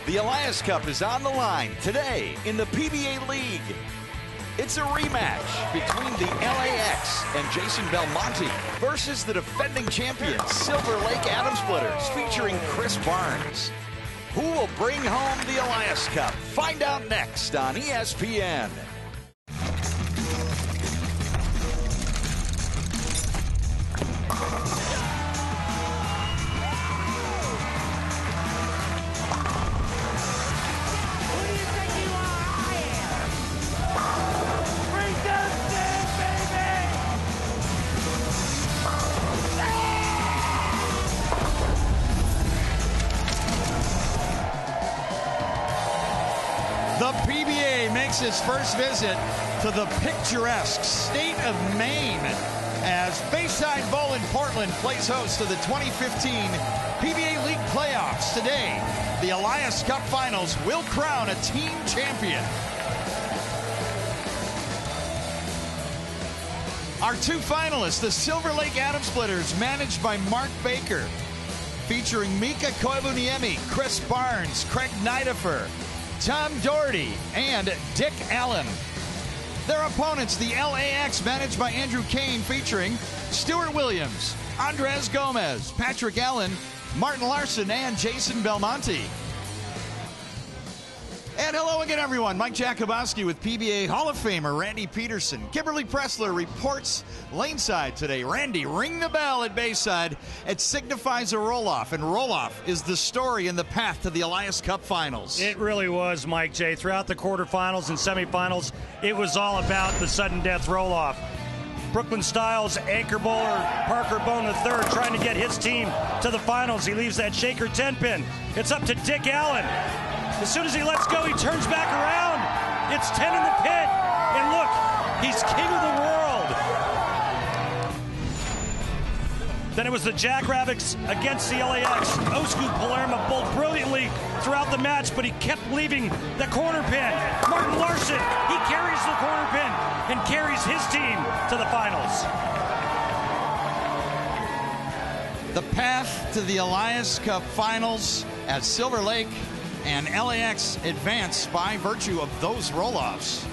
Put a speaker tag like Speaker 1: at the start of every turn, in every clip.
Speaker 1: The Elias Cup is on the line today in the PBA League. It's a rematch between the LAX and Jason Belmonte versus the defending champion Silver Lake Atom Splitters featuring Chris Barnes. Who will bring home the Elias Cup? Find out next on ESPN.
Speaker 2: The PBA makes its first visit to the picturesque state of Maine as Bayside Bowl in Portland plays host to the 2015 PBA League playoffs. Today, the Elias Cup Finals will crown a team champion. Our two finalists, the Silver Lake Atom Splitters, managed by Mark Baker, featuring Mika Koivuniemi, Chris Barnes, Craig Nidifer, Tom Doherty, and Dick Allen. Their opponents, the LAX, managed by Andrew Kane, featuring Stuart Williams, Andres Gomez, Patrick Allen, Martin Larson, and Jason Belmonte. And hello again, everyone. Mike Jakubowski with PBA Hall of Famer Randy Peterson. Kimberly Pressler reports laneside today. Randy, ring the bell at Bayside. It signifies a roll-off, and roll-off is the story in the path to the Elias Cup Finals.
Speaker 3: It really was, Mike J. Throughout the quarterfinals and semifinals, it was all about the sudden death roll-off. Brooklyn Styles anchor bowler Parker Bone III trying to get his team to the finals. He leaves that shaker 10-pin. It's up to Dick Allen. As soon as he lets go, he turns back around. It's 10 in the pit. And look, he's king of the world. Then it was the Jackrabbits against the LAX. Osku Palermo bowled brilliantly throughout the match, but he kept leaving the corner pin. Martin Larson, he carries the corner pin and carries his team to the finals.
Speaker 2: The path to the Elias Cup Finals at Silver Lake and LAX advance by virtue of those roll-offs.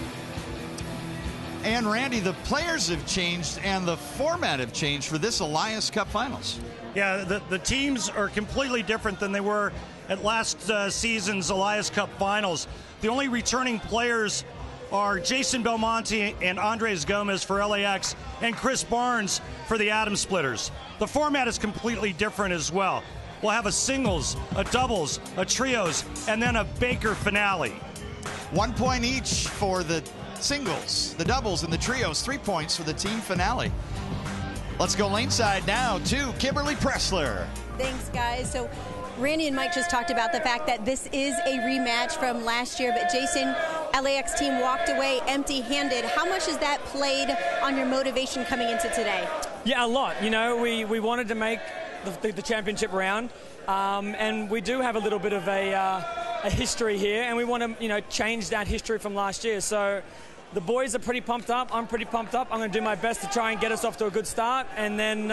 Speaker 2: And Randy, the players have changed and the format have changed for this Elias Cup Finals.
Speaker 3: Yeah, the teams are completely different than they were at last season's Elias Cup Finals. The only returning players are Jason Belmonte and Andres Gomez for LAX and Chris Barnes for the Atom Splitters. The format is completely different as well. We'll have a singles, a doubles, a trios, and then a Baker finale.
Speaker 2: 1 point each for the singles, the doubles, and the trios. 3 points for the team finale. Let's go laneside now to Kimberly Pressler.
Speaker 4: Thanks, guys. So Randy and Mike just talked about the fact that this is a rematch from last year, but Jason, LAX team walked away empty-handed. How much has that played on your motivation coming into today?
Speaker 5: Yeah, a lot. You know, we wanted to make the championship round, and we do have a little bit of a history here, and we want to change that history from last year. So the boys are pretty pumped up. I'm pretty pumped up. I'm going to do my best to try and get us off to a good start, and then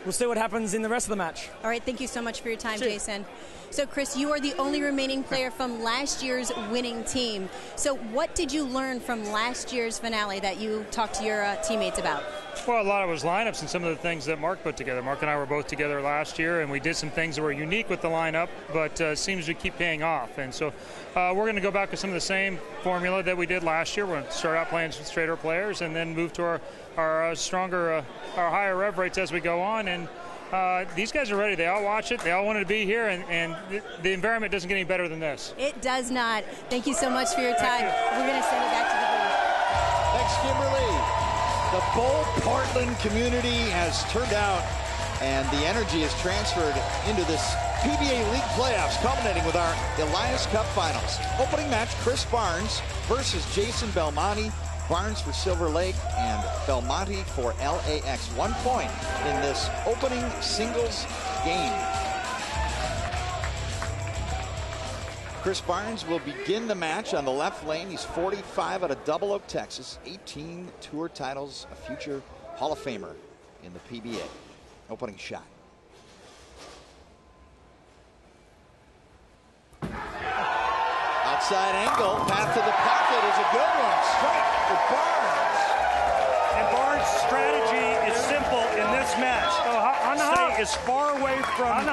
Speaker 5: we'll see what happens in the rest of the match.
Speaker 4: All right, thank you so much for your time,
Speaker 5: Cheers.
Speaker 4: Jason. So, Chris, you are the only remaining player from last year's winning team. So what did you learn from last year's finale that you talked to your teammates about?
Speaker 6: Well, a lot of it was lineups and some of the things that Mark put together. Mark and I were both together last year, and we did some things that were unique with the lineup, but seems to keep paying off. And so we're going to go back with some of the same formula that we did last year. We're going to start out playing some straighter players and then move to our stronger, our higher rev rates as we go on. And these guys are ready. They all watch it. They all wanted to be here, and the environment doesn't get any better than this.
Speaker 4: It does not. Thank you so much for your time. We're going to send it back to the booth.
Speaker 1: Thanks, Kimberly. The Bowl Portland community has turned out, and the energy is transferred into this PBA League playoffs, culminating with our Elias Cup Finals. Opening match, Chris Barnes versus Jason Belmonte. Barnes for Silver Lake and Belmonte for LAX. 1 point in this opening singles game. Chris Barnes will begin the match on the left lane. He's 45 out of Double Oak, Texas. 18 tour titles, a future Hall of Famer in the PBA. Opening shot. Inside angle, path to the pocket is a good one. Strike for Barnes.
Speaker 3: And Barnes' strategy is simple in this match. Stay as far away from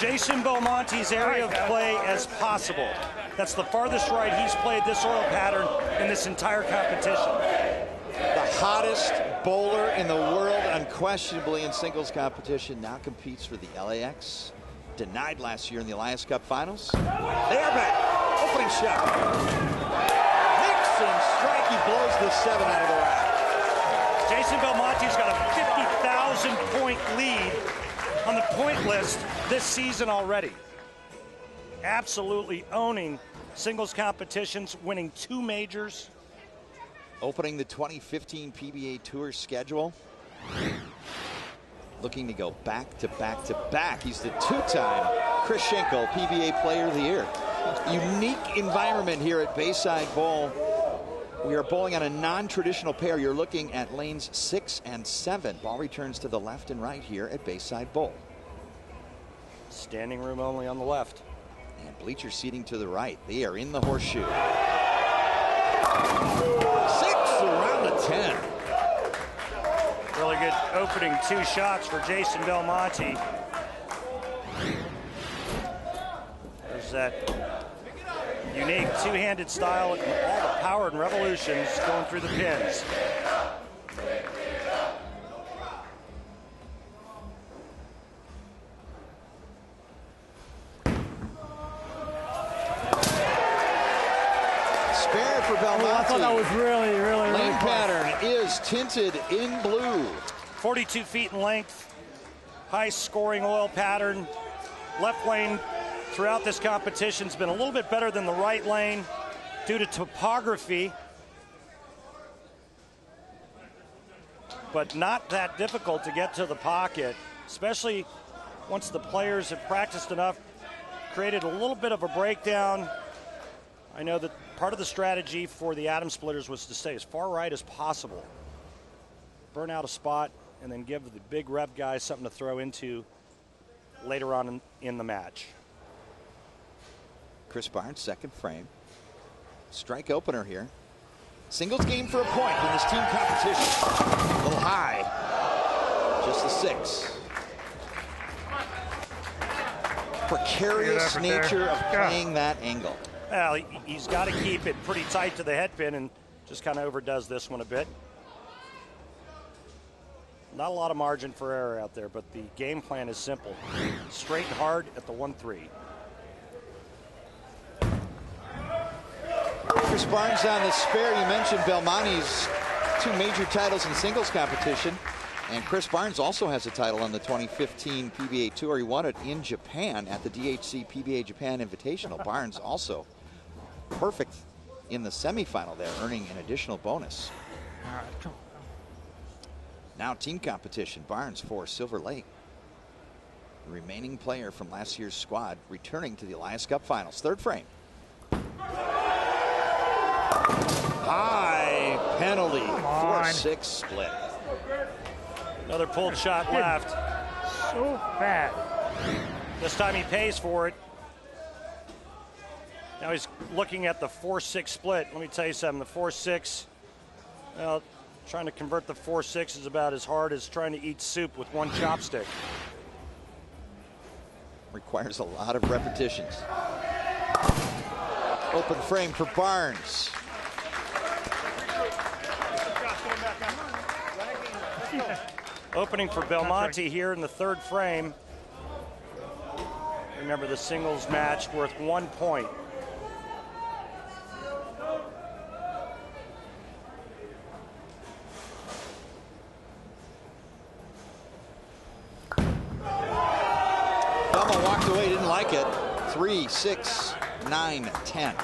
Speaker 3: Jason Belmonte's area of play as possible. That's the farthest right he's played this oil pattern in this entire competition.
Speaker 1: The hottest bowler in the world, unquestionably, in singles competition, now competes for the LAX. Denied last year in the Elias Cup Finals. They are back. Opening shot. Nixon strike. He blows the 7 out of the rack.
Speaker 3: Jason Belmonte's got a 50,000-point lead on the point list this season already. Absolutely owning singles competitions, winning 2 majors.
Speaker 1: Opening the 2015 PBA Tour schedule. Looking to go back to back to back. He's the 2-time Chris Schenkel PBA Player of the Year. Unique environment here at Bayside Bowl. We are bowling on a non-traditional pair. You're looking at lanes 6 and 7. Ball returns to the left and right here at Bayside Bowl.
Speaker 3: Standing room only on the left.
Speaker 1: And bleacher seating to the right. They are in the horseshoe. 6 around the 10.
Speaker 3: Really good opening 2 shots for Jason Belmonte. There's that unique 2-handed style and all the power and revolutions going through the pins.
Speaker 1: Spare for Belmonte.
Speaker 5: I thought that was really
Speaker 1: Lane
Speaker 5: close.
Speaker 1: pattern is tinted in blue.
Speaker 3: 42 feet in length, high scoring oil pattern. Left lane throughout this competition has been a little bit better than the right lane due to topography, but not that difficult to get to the pocket, especially once the players have practiced enough, created a little bit of a breakdown. I know that part of the strategy for the atom splitters was to stay as far right as possible, burn out a spot, and then give the big rev guys something to throw into later on in the match.
Speaker 1: Chris Barnes, second frame. Strike opener here. Singles game for a point in this team competition. A little high. Just the 6. Precarious nature of playing that angle.
Speaker 3: Well, he's got to keep it pretty tight to the head pin and just kind of overdoes this one a bit. Not a lot of margin for error out there, but the game plan is simple. Straight and hard at the 1-3.
Speaker 1: Chris Barnes on the spare. You mentioned Belmonte's 2 major titles in singles competition. And Chris Barnes also has a title on the 2015 PBA Tour. He won it in Japan at the DHC PBA Japan Invitational. Barnes also perfect in the semifinal there, earning an additional bonus. Now team competition. Barnes for Silver Lake. The remaining player from last year's squad returning to the Elias Cup Finals. Third frame. High penalty. 4-6 split.
Speaker 3: Another pulled shot left.
Speaker 6: So bad.
Speaker 3: This time he pays for it. Now he's looking at the 4-6 split. Let me tell you something. The 4-6, well, trying to convert the 4-6 is about as hard as trying to eat soup with 1 chopstick.
Speaker 1: Requires a lot of repetitions. Open frame for Barnes.
Speaker 3: Opening for Belmonte here in the 3rd frame. Remember, the singles match worth 1 point.
Speaker 1: Belmo walked away, didn't like it. 3, 6, 9, 10.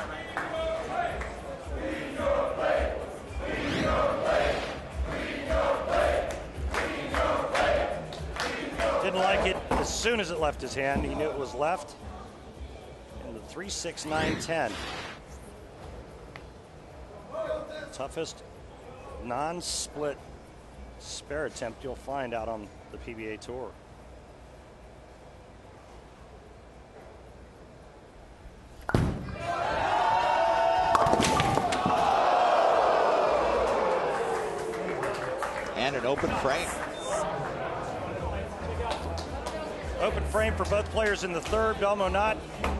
Speaker 3: Didn't like it as soon as it left his hand. He knew it was left. And the 3, 6, 9, 10. Toughest non-split spare attempt you'll find out on the PBA Tour.
Speaker 1: open frame.
Speaker 3: Open frame for both players in the third. Belmo not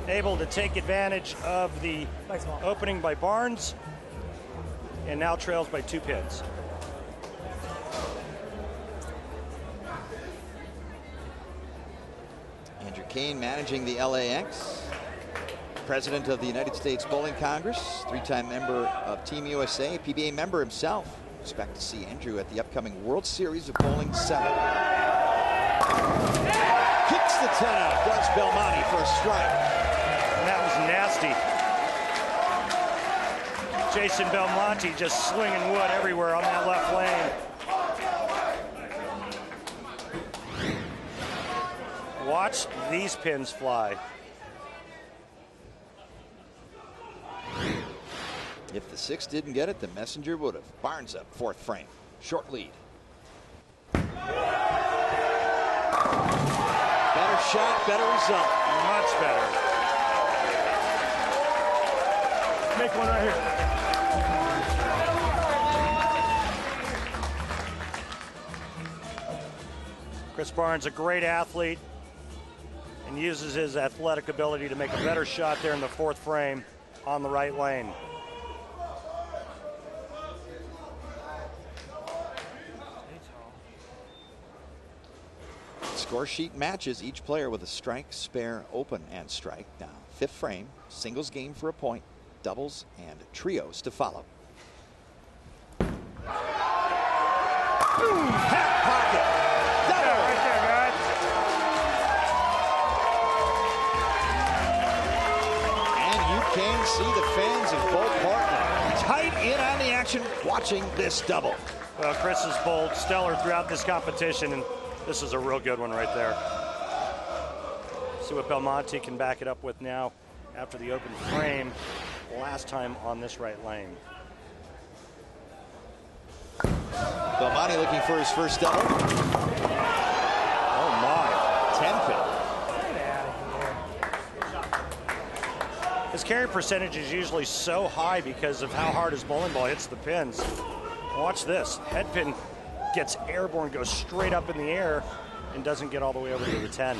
Speaker 3: able to take advantage of the opening by Barnes, and now trails by 2 pins.
Speaker 1: Andrew Kane managing the LAX, president of the United States Bowling Congress, 3-time member of Team USA, PBA member himself. Expect to see Andrew at the upcoming World Series of Bowling 7. Kicks the 10 out, does Belmonte for a strike.
Speaker 3: And that was nasty. Jason Belmonte just slinging wood everywhere on that left lane. Watch these pins fly.
Speaker 1: If the 6 didn't get it, the messenger would have. Barnes up, 4th frame. Short lead. Better shot, better result.
Speaker 3: Much better.
Speaker 5: Make one right here.
Speaker 3: Chris Barnes, a great athlete, and uses his athletic ability to make a better shot there in the 4th frame on the right lane.
Speaker 1: Score sheet matches each player with a strike, spare, open, and strike. Now, 5th frame, singles game for a point, doubles, and trios to follow. Boom! Half pocket! Double!
Speaker 3: Right there, guys.
Speaker 1: And you can see the fans of both Portland tight in on the action watching this double.
Speaker 3: Well, Chris has bowled stellar throughout this competition, and this is a real good one right there. See what Belmonte can back it up with now after the open frame last time on this right lane.
Speaker 1: Belmonte looking for his first double.
Speaker 3: Oh my.
Speaker 1: 10 pin.
Speaker 3: His carry percentage is usually so high because of how hard his bowling ball hits the pins. Watch this. Head pin gets airborne, goes straight up in the air, and doesn't get all the way over to the 10.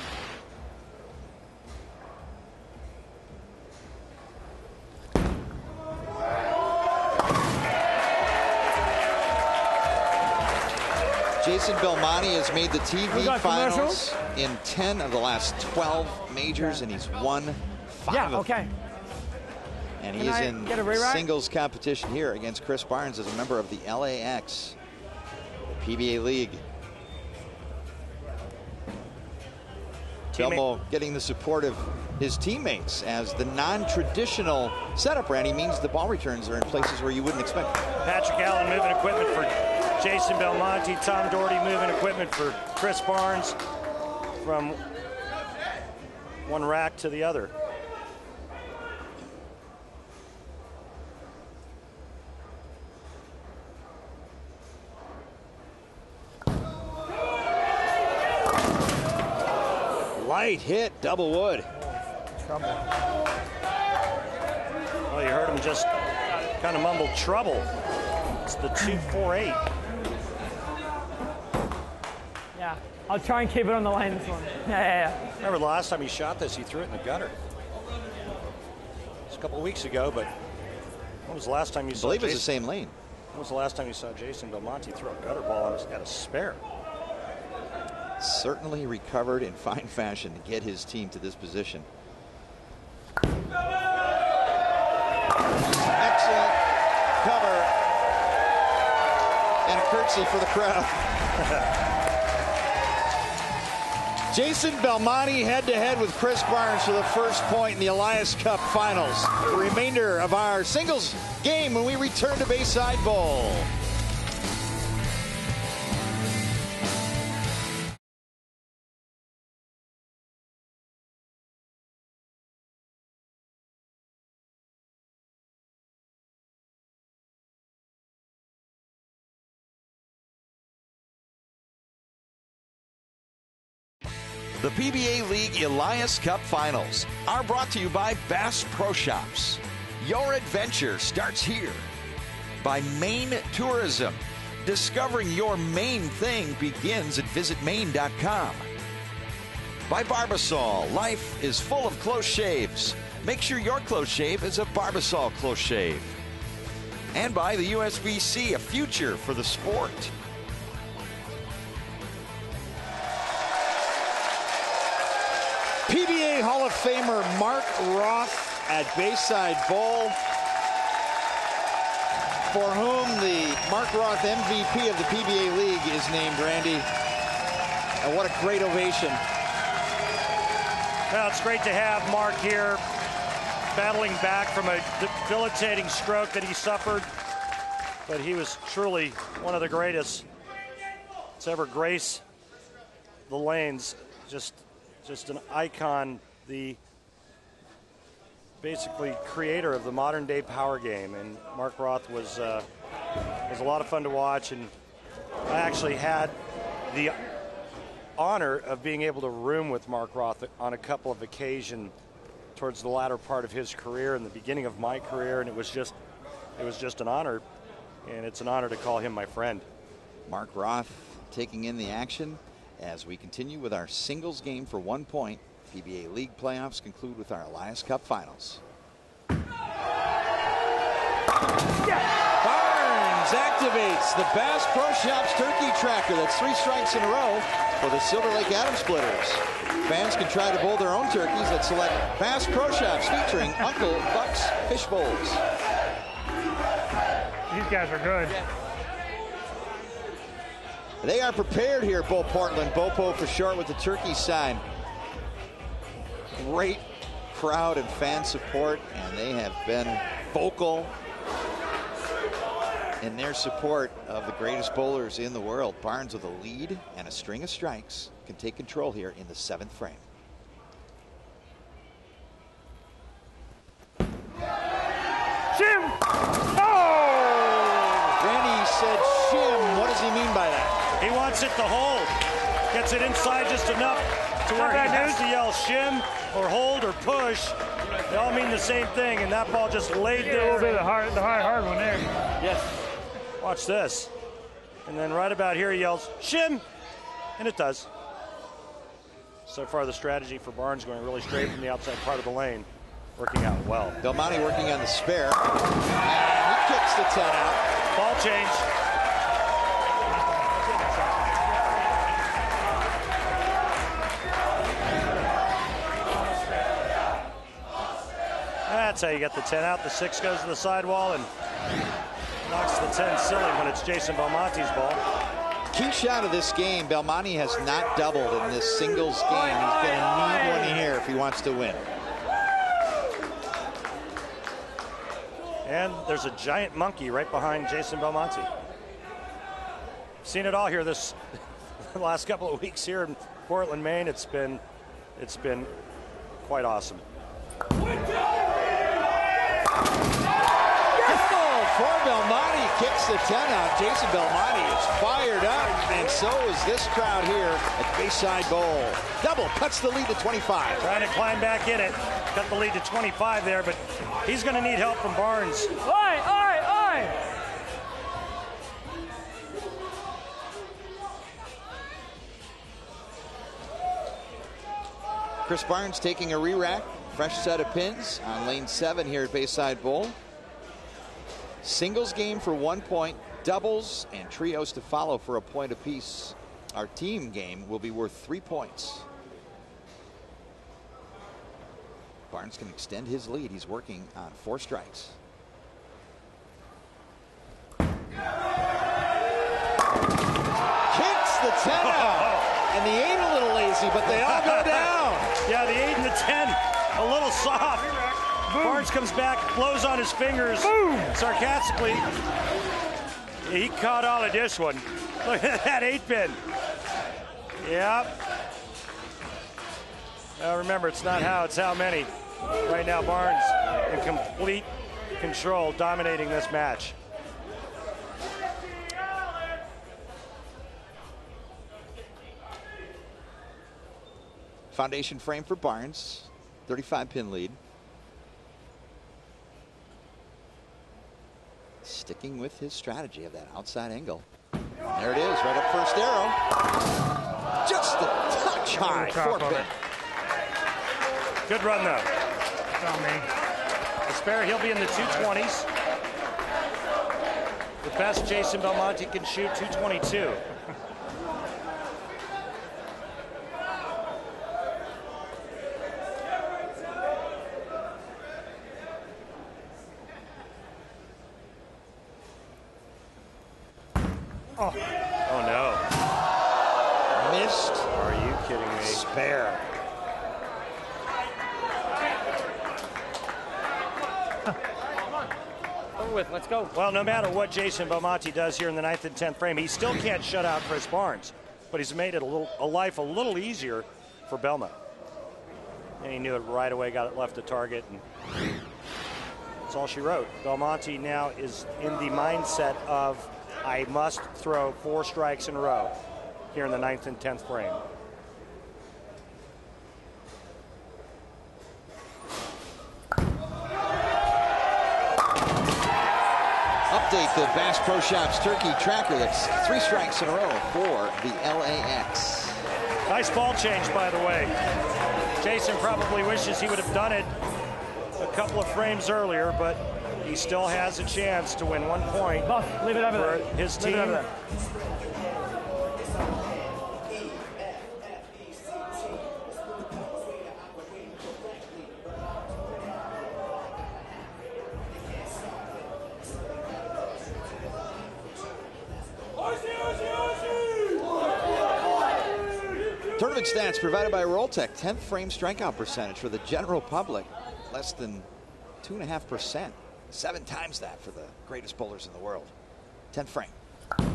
Speaker 1: Jason Belmonte has made the TV finals in 10 of the last 12 majors, and he's won 5 of them. And he is in singles competition here against Chris Barnes as a member of the LAX, the PBA League. Belmo getting the support of his teammates as the non-traditional setup, Randy, means the ball returns are in places where you wouldn't expect.
Speaker 3: Patrick Allen moving equipment for Jason Belmonte. Tom Doherty moving equipment for Chris Barnes from one rack to the other.
Speaker 1: Light hit, double wood.
Speaker 3: Trouble. Well, you heard him just kind of mumble trouble. It's the 2-4-8.
Speaker 5: Yeah, I'll try and keep it on the lane this one. Yeah.
Speaker 3: Remember the last time he shot this, he threw it in the gutter. It's a couple of weeks ago, but when was the last time you saw
Speaker 1: I believe it was the same lane.
Speaker 3: When was the last time you saw Jason Belmonte throw a gutter ball at a spare?
Speaker 1: Certainly recovered in fine fashion to get his team to this position. Excellent cover and a curtsy for the crowd. Jason Belmonte head-to-head with Chris Barnes for the first point in the Elias Cup Finals. The remainder of our singles game when we return to Bayside Bowl. The PBA League Elias Cup Finals are brought to you by Bass Pro Shops. Your adventure starts here. By Maine Tourism,
Speaker 2: Discovering your Maine thing begins at visitmaine.com. By Barbasol, life is full of close shaves. Make sure your close shave is a Barbasol close shave. And by the USBC, a future for the sport.
Speaker 1: PBA Hall of Famer Mark Roth at Bayside Bowl, for whom the Mark Roth MVP of the PBA League is named, Randy. And what a great ovation.
Speaker 3: Well, it's great to have Mark here, battling back from a debilitating stroke that he suffered. But he was truly one of the greatest to ever grace the lanes. Just an icon, the basically creator of the modern day power game. And Mark Roth was a lot of fun to watch, and I actually had the honor of being able to room with Mark Roth on a couple of occasions towards the latter part of his career and the beginning of my career, and it was just an honor, and it's an honor to call him my friend.
Speaker 1: Mark Roth taking in the action as we continue with our singles game for 1 point. PBA League playoffs conclude with our Elias Cup finals. Barnes activates the Bass Pro Shops turkey tracker. That's 3 strikes in a row for the Silver Lake Atom Splitters. Fans can try to bowl their own turkeys at select Bass Pro Shops featuring Uncle Buck's Fish Bowls.
Speaker 6: These guys are good.
Speaker 1: They are prepared here, Bo Portland. Bopo for short with the turkey sign. Great crowd and fan support, and they have been vocal in their support of the greatest bowlers in the world. Barnes with a lead and a string of strikes can take control here in the 7th frame.
Speaker 6: Jim!
Speaker 1: Oh! Randy said shim. What does he mean by that?
Speaker 3: He wants it to hold. Gets it inside just enough to where he has to yell shim or hold or push. They all mean the same thing, and that ball just laid there.
Speaker 6: A little bit of the hard one there.
Speaker 3: Yes. Watch this. And then right about here he yells, shim! And it does. So far the strategy for Barnes going really straight from the outside part of the lane, working out well.
Speaker 1: Belmonte working on the spare. And he kicks the 10 out.
Speaker 3: Ball change. That's how you get the 10 out. The 6 goes to the sidewall and knocks the 10 silly when it's Jason Belmonte's ball.
Speaker 1: Key shot of this game, Belmonte has not doubled in this singles game. He's going to need one here if he wants to win.
Speaker 3: And there's a giant monkey right behind Jason Belmonte. Seen it all here this the last couple of weeks here in Portland, Maine. It's been quite awesome.
Speaker 1: For Belmonte kicks the 10 out. Jason Belmonte is fired up, and so is this crowd here at Bayside Bowl. Double cuts the lead to 25.
Speaker 3: Trying to climb back in it. Cut the lead to 25 there, but he's going to need help from Barnes.
Speaker 6: Oi!
Speaker 1: Chris Barnes taking a re-rack. Fresh set of pins on lane 7 here at Bayside Bowl. Singles game for 1 point, doubles and trios to follow for a point apiece. Our team game will be worth 3 points. Barnes can extend his lead. He's working on 4 strikes. Kicks the 10 out. And the 8 a little lazy, but they all go down.
Speaker 3: Yeah, the 8 and the 10 a little soft. Boom. Barnes comes back, blows on his fingers. Boom. Sarcastically. He caught all of this one. Look at that 8-pin. Yep. Now remember, it's not how, it's how many. Right now, Barnes in complete control, dominating this match.
Speaker 1: Foundation frame for Barnes. 35-pin lead. Sticking with his strategy of that outside angle. There it is, right up first arrow. Just a touch high. Forfeit.
Speaker 3: Good run, though. The spare, he'll be in the 220s. The best Jason Belmonte can shoot, 222. Oh, no.
Speaker 1: Missed.
Speaker 3: Are you kidding me?
Speaker 1: Spare.
Speaker 5: Over with, let's go.
Speaker 3: Well, no matter what Jason Belmonte does here in the 9th and 10th frame, he still can't shut out Chris Barnes. But he's made it a life a little easier for Belmo. And he knew it right away, got it left to target, and that's all she wrote. Belmonte now is in the mindset of, I must throw 4 strikes in a row here in the 9th and 10th frame.
Speaker 1: Update the Bass Pro Shops Turkey Tracker. That's 3 strikes in a row for the LAX.
Speaker 3: Nice ball change, by the way. Jason probably wishes he would have done it a couple of frames earlier, but he still has a chance to win 1 point.
Speaker 5: Buff, leave it over
Speaker 3: for
Speaker 5: there.
Speaker 3: his
Speaker 5: Leave
Speaker 3: team.
Speaker 5: it over there.
Speaker 1: Tournament stats provided by Rolltech. 10th frame strikeout percentage for the general public. Less than 2.5%. 7 times that for the greatest bowlers in the world. 10th frame. Got a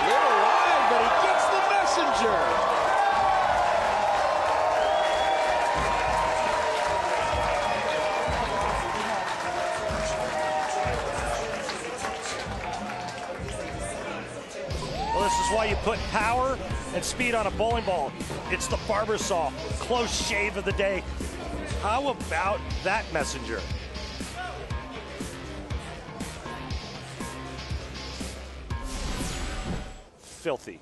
Speaker 1: little wide, but he gets the messenger.
Speaker 3: Well, this is why you put power and speed on a bowling ball. It's the barber saw. Close shave of the day. How about that messenger? Filthy.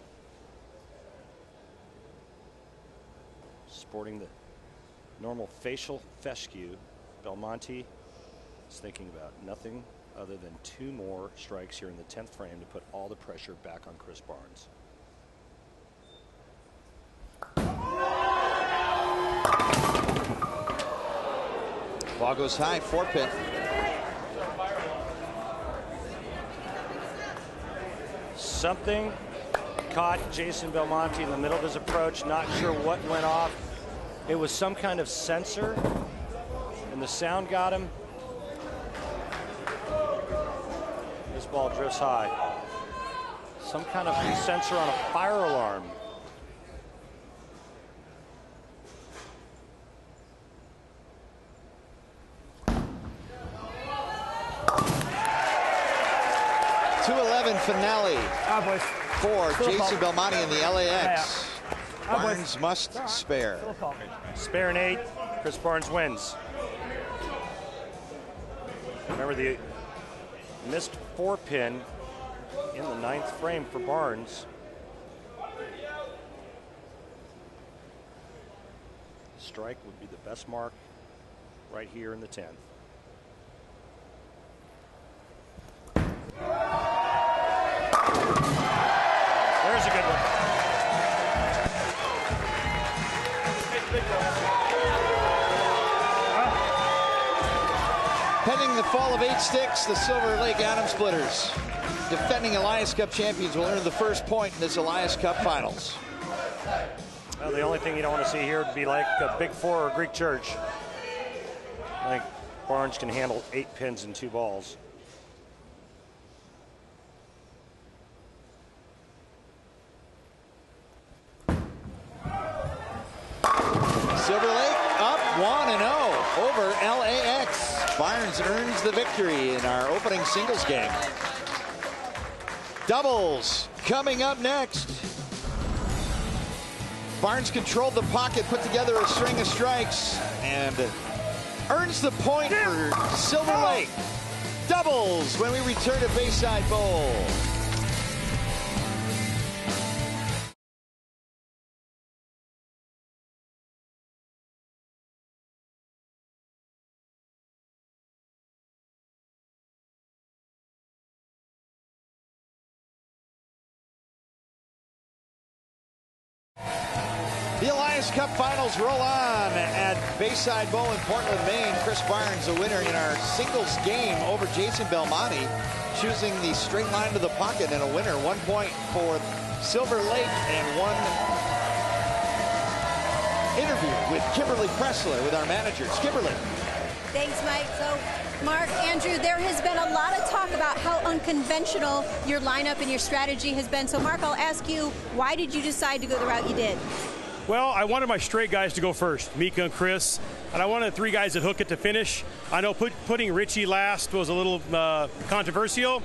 Speaker 3: Sporting the normal facial fescue, Belmonte is thinking about nothing other than 2 more strikes here in the 10th frame to put all the pressure back on Chris Barnes.
Speaker 1: Ball goes high, 4-pin.
Speaker 3: Something caught Jason Belmonte in the middle of his approach. Not sure what went off. It was some kind of sensor, and the sound got him. This ball drifts high. Some kind of sensor on a fire alarm.
Speaker 1: Finale for Jason Belmonte in the LAX.
Speaker 5: Yeah.
Speaker 1: Barnes must spare.
Speaker 3: Spare an 8. Chris Barnes wins. Remember the missed 4-pin in the 9th frame for Barnes. Strike would be the best mark right here in the 10th. There's a good one.
Speaker 1: Pending the fall of 8 sticks, the Silver Lake Atom Splitters, defending Elias Cup champions, will earn the first point in this Elias Cup Finals.
Speaker 3: Well, the only thing you don't want to see here would be like a Big Four or Greek church. I think Barnes can handle 8 pins and 2 balls.
Speaker 1: Silver Lake up 1-0 over LAX. Barnes earns the victory in our opening singles game. Doubles coming up next. Barnes controlled the pocket, put together a string of strikes, and earns the point for Silver Lake. doubles when we return to Bayside Bowl. The Elias Cup Finals roll on at Bayside Bowl in Portland, Maine. Chris Barnes, a winner in our singles game over Jason Belmonte, choosing the straight line to the pocket and a winner. 1 point for Silver Lake and one interview with Kimberly Pressler with our managers. Kimberly.
Speaker 4: Thanks, Mike. So, Mark, Andrew, there has been a lot of talk about how unconventional your lineup and your strategy has been. So, Mark, I'll ask you, why did you decide to go the route you did?
Speaker 7: Well, I wanted my straight guys to go first, Mika and Chris, and I wanted 3 guys that hook it to finish. I know putting Richie last was a little controversial,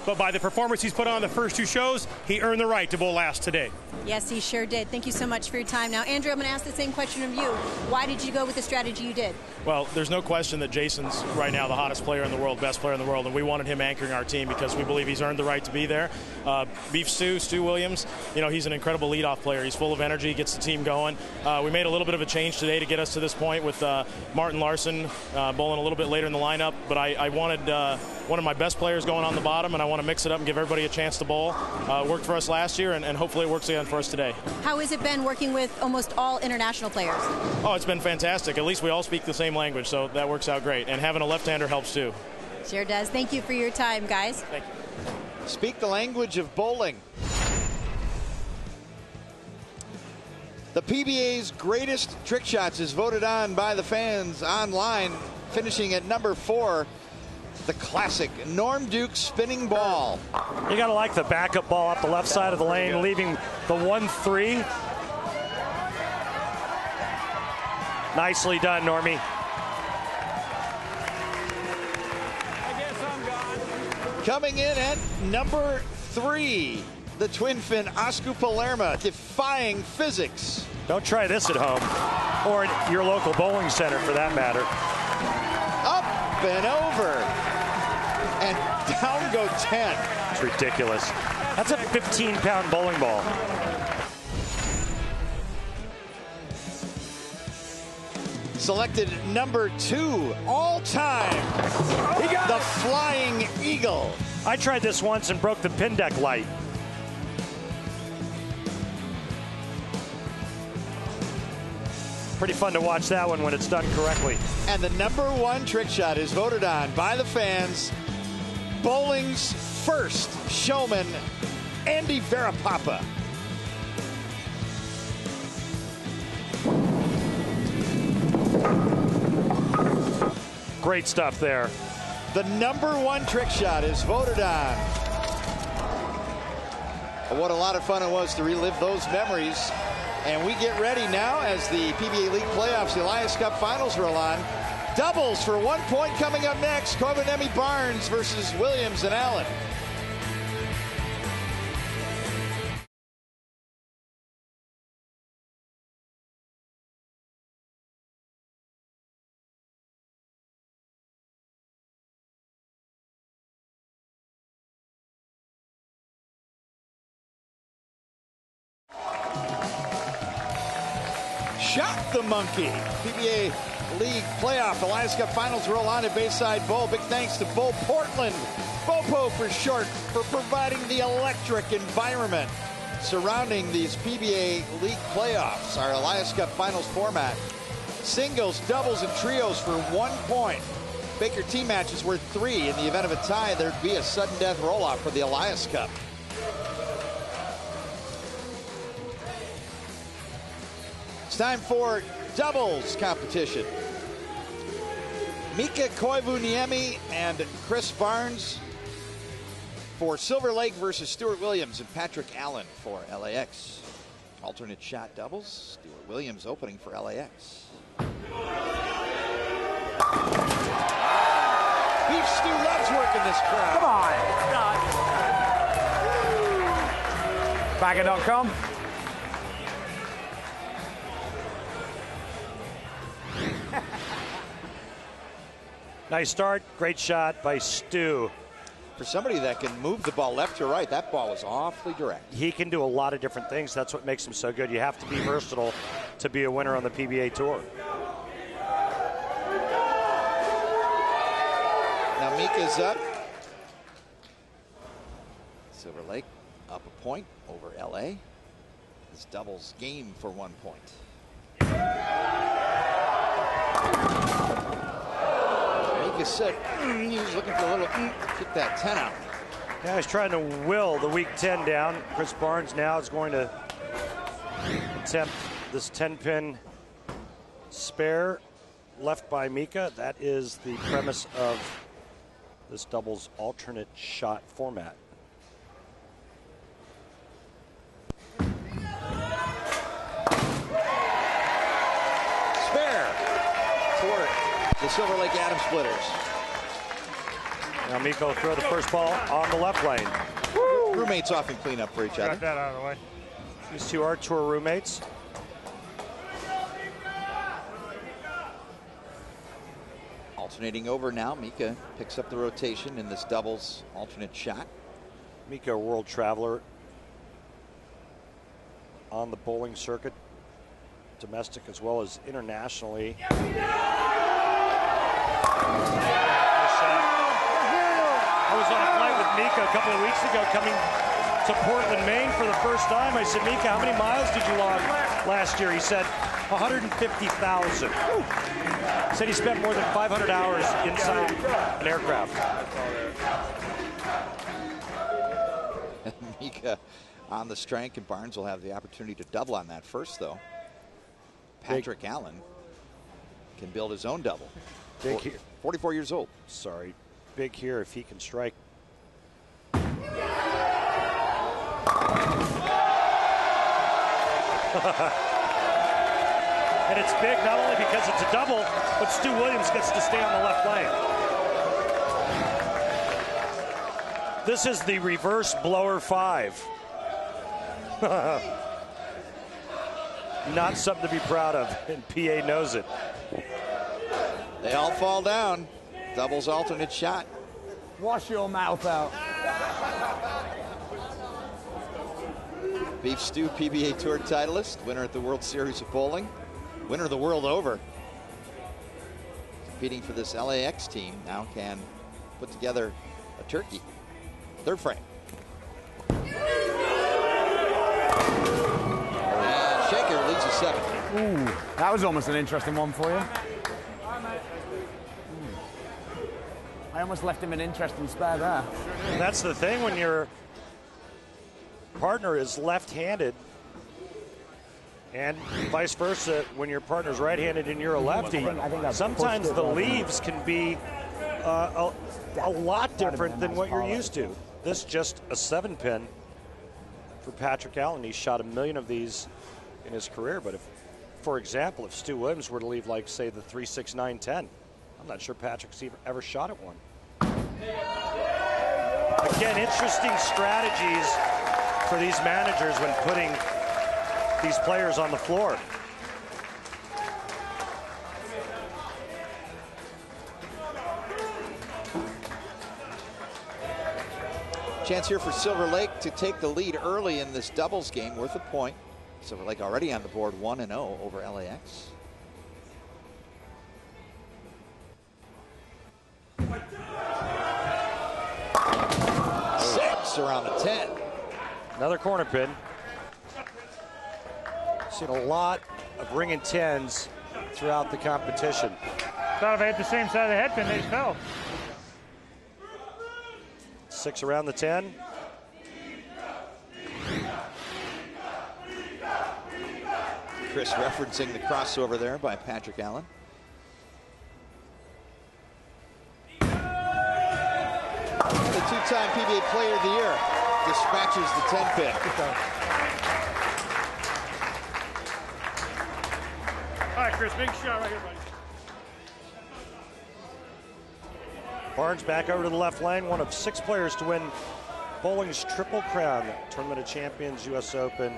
Speaker 7: but by the performance he's put on the first 2 shows, he earned the right to bowl last today.
Speaker 4: Yes, he sure did. Thank you so much for your time. Now, Andrew, I'm going to ask the same question of you. Why did you go with the strategy you did?
Speaker 7: Well, there's no question that Jason's right now the hottest player in the world, best player in the world, and we wanted him anchoring our team because we believe he's earned the right to be there. Beef Stu Williams, you know, he's an incredible leadoff player. He's full of energy, gets the team going. We made a little bit of a change today to get us to this point with Martin Larson bowling a little bit later in the lineup, but I wanted one of my best players going on the bottom, and I want to mix it up and give everybody a chance to bowl. Worked for us last year, and hopefully it works again for us today.
Speaker 4: How has it been working with almost all international players?
Speaker 7: Oh, it's been fantastic. At least we all speak the same language, so that works out great. And having a left-hander helps too.
Speaker 4: Sure does. Thank you for your time, guys.
Speaker 7: Thank you.
Speaker 1: Speak the language of bowling. The PBA's greatest trick shots is voted on by the fans online, finishing at number 4. The classic Norm Duke spinning ball.
Speaker 3: You got to like the backup ball up the left side of the lane, leaving the 1-3. Nicely done, Normie.
Speaker 1: Coming in at number 3, the twin fin Oscar Palermo, defying physics.
Speaker 3: Don't try this at home, or at your local bowling center for that matter.
Speaker 1: Up and over. And down go 10.
Speaker 3: It's ridiculous. That's a 15-pound bowling ball.
Speaker 1: Selected number 2 all time. He got the Flying Eagle.
Speaker 3: I tried this once and broke the pin deck light. Pretty fun to watch that one when it's done correctly.
Speaker 1: And the number 1 trick shot is voted on by the fans. Bowling's first showman, Andy Verapapa.
Speaker 3: Great stuff there.
Speaker 1: The number 1 trick shot is voted on. What a lot of fun it was to relive those memories. And we get ready now as the PBA League Playoffs, the Elias Cup Finals roll on. Doubles for 1 point coming up next. Covenemi Barnes versus Williams and Allen. Shock the monkey. PBA League Playoff Elias Cup Finals roll on at Bayside Bowl. Big thanks to Bowl Portland, BOPO for short, for providing the electric environment surrounding these PBA League Playoffs, our Elias Cup Finals format. Singles, doubles, and trios for 1 point. Baker team matches worth 3. In the event of a tie, there'd be a sudden death roll-off for the Elias Cup. It's time for doubles competition. Mika Koivuniemi and Chris Barnes for Silver Lake versus Stuart Williams and Patrick Allen for LAX. Alternate shot doubles. Stuart Williams opening for LAX. Beef Stew loves working this crowd.
Speaker 8: Come on. Bagger.com.
Speaker 3: Nice start. Great shot by Stu.
Speaker 1: For somebody that can move the ball left to right, that ball was awfully direct.
Speaker 3: He can do a lot of different things. That's what makes him so good. You have to be versatile to be a winner on the PBA Tour.
Speaker 1: Now Mika's up. Silver Lake up a point over LA. This doubles game for 1 point. Mika said he was looking for a little kick that 10 out.
Speaker 3: Yeah, he's trying to will the weak 10 down. Chris Barnes now is going to attempt this 10-pin spare left by Mika. That is the premise of this doubles alternate shot format.
Speaker 1: Spare toward the Silver Lake Atom Splitters.
Speaker 3: Now Mika will throw the first ball on the left lane.
Speaker 1: Roommates often clean up for each other.
Speaker 6: Got that out of the way.
Speaker 3: These two are tour roommates.
Speaker 1: Alternating over now, Mika picks up the rotation in this doubles alternate shot.
Speaker 3: Mika, a world traveler on the bowling circuit, domestic as well as internationally. I was on a flight with Mika a couple of weeks ago coming to Portland, Maine for the first time. I said, Mika, how many miles did you log last year? He said, 150,000. Said he spent more than 500 hours inside an aircraft.
Speaker 1: Mika on the strike, and Barnes will have the opportunity to double on that first, though. Patrick Allen can build his own double. 44 years old.
Speaker 3: Sorry. Big here if he can strike. And it's big not only because it's a double, but Stu Williams gets to stay on the left lane. This is the reverse blower 5. Not something to be proud of, and PA knows it.
Speaker 1: They all fall down. Doubles alternate shot.
Speaker 8: Wash your mouth out.
Speaker 1: Beef Stew, PBA Tour titleist, winner at the World Series of Bowling, winner of the world over. Competing for this LAX team, now can put together a turkey. Third frame. And Shaker leads a 7.
Speaker 8: Ooh, that was almost an interesting one for you. I almost left him an interesting spare there.
Speaker 3: That's the thing when your partner is left-handed, and vice versa when your partner's right-handed and you're a lefty. Sometimes the leaves can be a lot different than what you're used to. This just a 7-pin for Patrick Allen. He's shot 1 million of these in his career, but if, for example, if Stu Williams were to leave, like, say, the 3, 6, 9, 10, I'm not sure Patrick's ever shot at one. Again, interesting strategies for these managers when putting these players on the floor.
Speaker 1: Chance here for Silver Lake to take the lead early in this doubles game, worth a point. Silver Lake already on the board 1-0 over LAX. Around the 10.
Speaker 3: Another corner pin. Seen a lot of ring and 10s throughout the competition.
Speaker 6: Thought if I hit the same side of the head pin, they fell.
Speaker 3: 6 around the 10.
Speaker 1: Chris referencing the crossover there by Patrick Allen. The two-time PBA Player of the Year dispatches the 10-pin.
Speaker 6: All right, Chris, big shot right here, buddy.
Speaker 3: Barnes back over to the left lane, one of 6 players to win bowling's Triple Crown, Tournament of Champions, U.S. Open,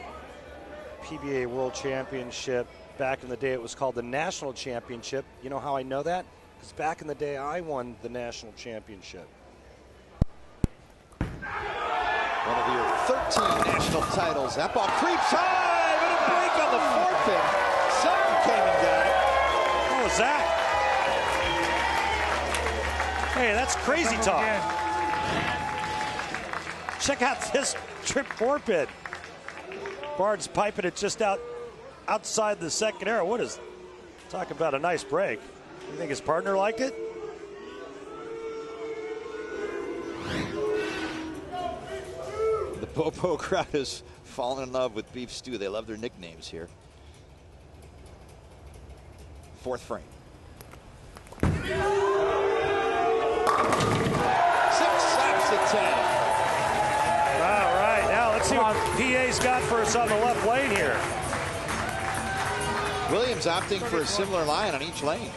Speaker 3: PBA World Championship. Back in the day, it was called the National Championship. You know how I know that?
Speaker 9: Because back in the day, I won the national championship.
Speaker 1: One of your 13 national titles. That ball creeps high, but a break on the forfeit. Sutton came and got it.
Speaker 3: What was that? Hey, that's crazy talk. Check out this trip forfeit. Barnes piping it just outside the second arrow. What is, talk about a nice break. You think his partner liked it?
Speaker 1: The Popo crowd has fallen in love with beef stew. They love their nicknames here. Fourth frame. 6 slaps at 10.
Speaker 3: All right, now let's see what PA's got for us on the left lane here.
Speaker 1: Williams opting for a similar line on each lane.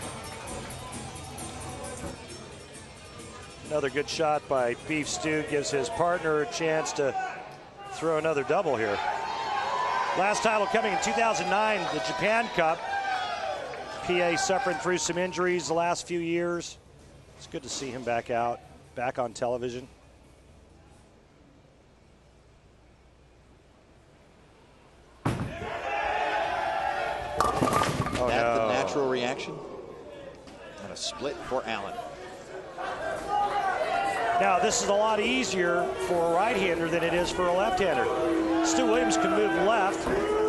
Speaker 3: Another good shot by Beef Stew gives his partner a chance to throw another double here. Last title coming in 2009, the Japan Cup. PA suffering through some injuries the last few years. It's good to see him back on television. Oh,
Speaker 1: That's
Speaker 3: no.
Speaker 1: the natural reaction. And a split for Allen.
Speaker 3: Now, this is a lot easier for a right-hander than it is for a left-hander. Stu Williams can move left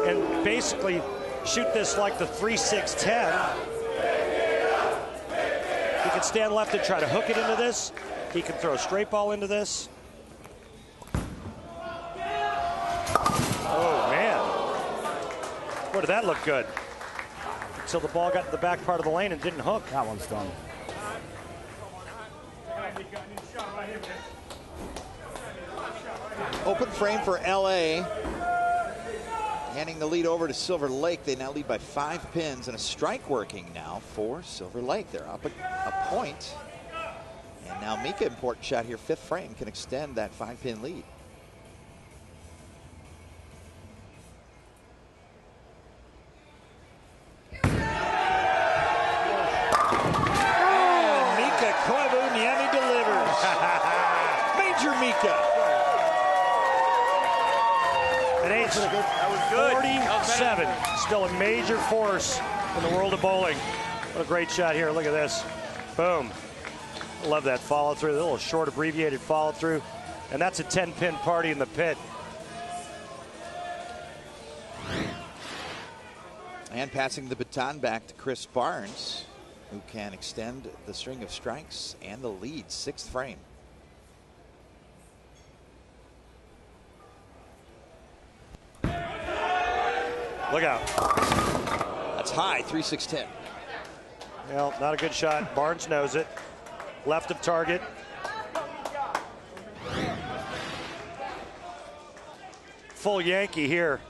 Speaker 3: and basically shoot this like the 3-6-10. He can stand left and try to hook it into this. He can throw a straight ball into this. Oh, man. Boy, did that look good. Until the ball got to the back part of the lane and didn't hook.
Speaker 8: That one's done.
Speaker 1: Open frame for LA. Handing the lead over to Silver Lake. They now lead by 5 pins and a strike working now for Silver Lake. They're up a point. And now Mika, important shot here, 5th frame, can extend that 5-pin lead.
Speaker 3: And Mika Koivu-Niemi delivers. Major Mika. At age 47, still a major force in the world of bowling. What a great shot here. Look at this. Boom. Love that follow through, a little short abbreviated follow through. And that's a 10-pin party in the pit.
Speaker 1: And passing the baton back to Chris Barnes, who can extend the string of strikes and the lead, 6th frame.
Speaker 3: Look out.
Speaker 1: That's high, 3-6-10.
Speaker 3: Well, not a good shot. Barnes knows it. Left of target. Full Yankee here.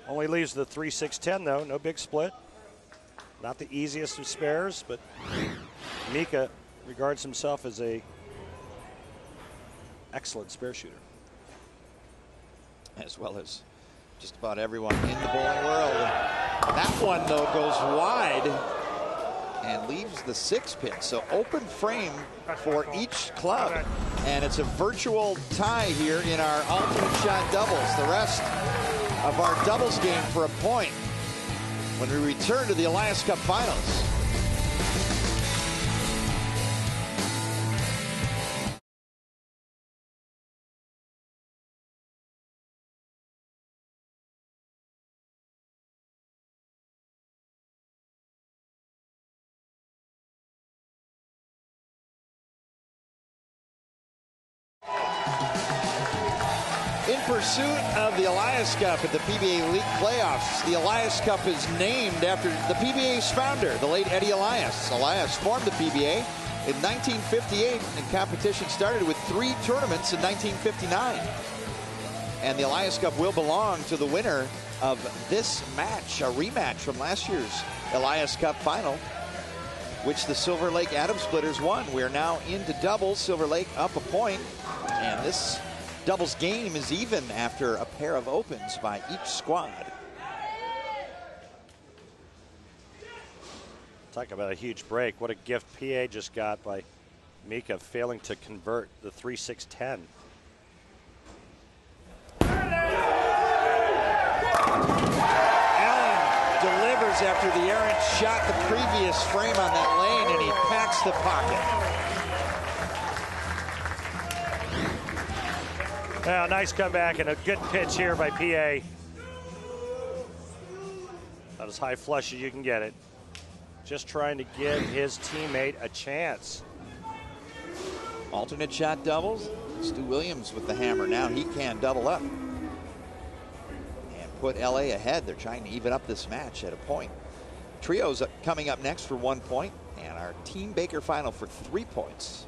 Speaker 3: Only leaves the 3-6-10 though. No big split. Not the easiest of spares, but Mika regards himself as a excellent spare shooter.
Speaker 1: As well as just about everyone in the bowling world. That one, though, goes wide and leaves the 6-pin. So open frame for each club. And it's a virtual tie here in our alternate shot doubles. The rest of our doubles game for a point when we return to the Elias Cup Finals. In pursuit of the Elias Cup at the PBA League playoffs, the Elias Cup is named after the PBA's founder, the late Eddie Elias. Elias formed the PBA in 1958, and competition started with 3 tournaments in 1959. And the Elias Cup will belong to the winner of this match, a rematch from last year's Elias Cup final, which the Silver Lake Atom Splitters won. We are now into doubles. Silver Lake up a point, and this doubles game is even after a pair of opens by each squad.
Speaker 9: Talk about a huge break. What a gift PA just got by Mika failing to convert the 3-6-10.
Speaker 1: Allen delivers after the errant shot the previous frame on that lane, and he packs the pocket.
Speaker 9: Well, nice comeback and a good pitch here by PA. About as high flush as you can get it. Just trying to give his teammate a chance.
Speaker 1: Alternate shot doubles. Stu Williams with the hammer. Now he can double up and put LA ahead. They're trying to even up this match at a point. Trios coming up next for 1 point, and our Team Baker final for 3 points.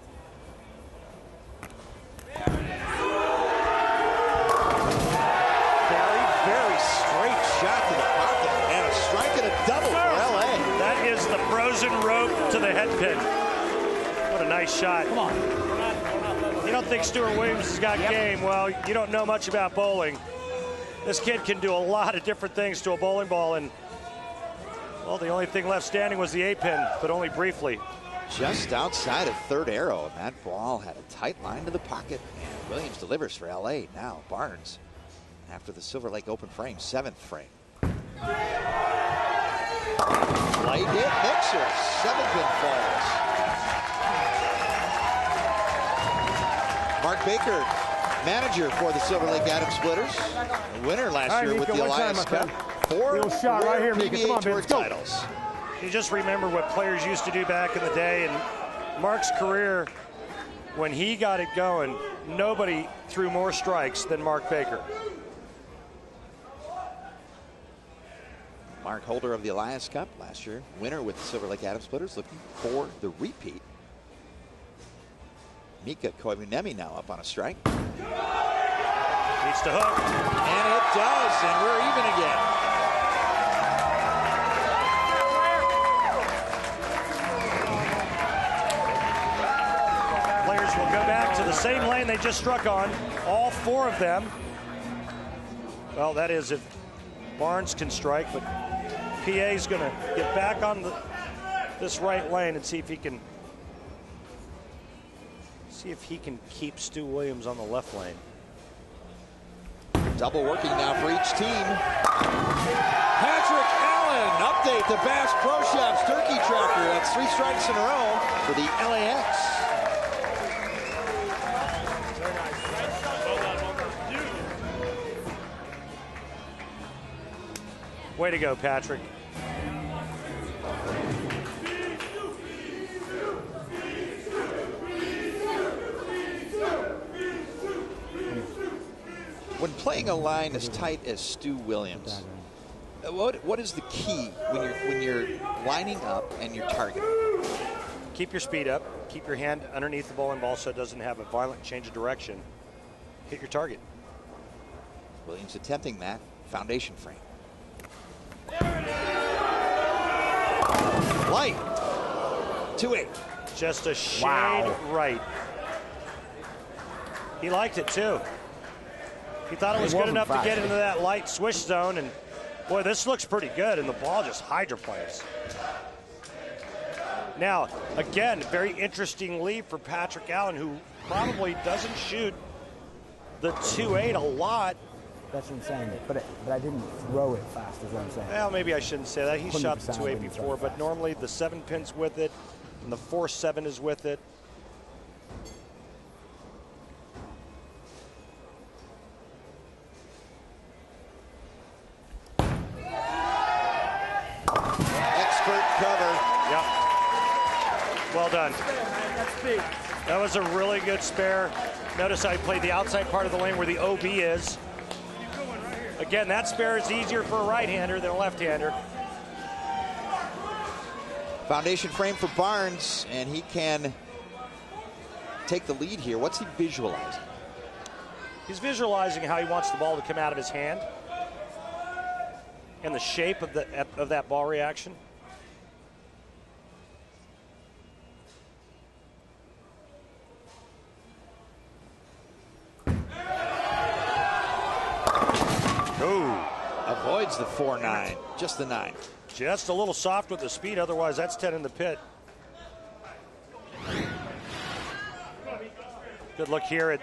Speaker 1: Very straight shot to the pocket, and a strike and a double for LA.
Speaker 9: That is the frozen rope to the head pin. What a nice shot.
Speaker 8: Come on.
Speaker 9: You don't think Stuart Williams has got game? Well, you don't know much about bowling. This kid can do a lot of different things to a bowling ball, and well, the only thing left standing was the A-pin, but only briefly.
Speaker 1: Just outside of third arrow, and that ball had a tight line to the pocket, and Williams delivers for LA. Now Barnes, after the Silver Lake Open frame, 7th frame. Light hit mixer, 7-pin falls. Mark Baker, manager for the Silver Lake Atom Splitters, a winner last year with the Elias Cup. 4
Speaker 8: little shot right here, Mika. Come on,
Speaker 1: PBA Tour
Speaker 8: let's go.
Speaker 1: titles.
Speaker 9: You just remember what players used to do back in the day, and Mark's career, when he got it going, nobody threw more strikes than Mark Baker.
Speaker 1: Mark, holder of the Elias Cup last year, winner with the Silver Lake Atom Splitters, looking for the repeat. Mika Koivuniemi now up on a strike.
Speaker 9: Needs to hook.
Speaker 1: And it does, and we're even again.
Speaker 9: Players will go back to the same lane they just struck on, all 4 of them. Well, that is if Barnes can strike, but PA's going to get back on this right lane and see if he can keep Stu Williams on the left lane.
Speaker 1: Double working now for each team. Patrick Allen, update the Bass Pro Shops Turkey Tracker. That's 3 strikes in a row for the LAX.
Speaker 9: Way to go, Patrick.
Speaker 1: When playing a line as tight as Stu Williams, what is the key when you're lining up and you're targeting?
Speaker 9: Keep your speed up. Keep your hand underneath the bowling ball so it doesn't have a violent change of direction. Hit your target.
Speaker 1: Williams attempting that foundation frame. Light. 2-8.
Speaker 9: Just a shade right. He liked it too. He thought it was good enough to get into that light swish zone, and boy, this looks pretty good, and the ball just hydroplanes. Now, again, very interesting lead for Patrick Allen, who probably doesn't shoot the 2-8 a lot.
Speaker 8: That's what I'm saying, but I didn't throw it fast, is what I'm saying.
Speaker 9: Well, maybe I shouldn't say that. He shot the 2-8
Speaker 8: didn't
Speaker 9: before,
Speaker 8: throw
Speaker 9: but normally the 7-pin's with it, and the 4-7 is with it.
Speaker 1: Expert cover.
Speaker 9: Yep. Well done. That was a really good spare. Notice I played the outside part of the lane where the OB is. Again, that spare is easier for a right-hander than a left-hander.
Speaker 1: Foundation frame for Barnes, and he can take the lead here. What's he visualizing?
Speaker 9: He's visualizing how he wants the ball to come out of his hand and the shape of that ball reaction.
Speaker 1: Avoids the 4-9, just the 9.
Speaker 9: Just a little soft with the speed, otherwise that's 10 in the pit. Good look here at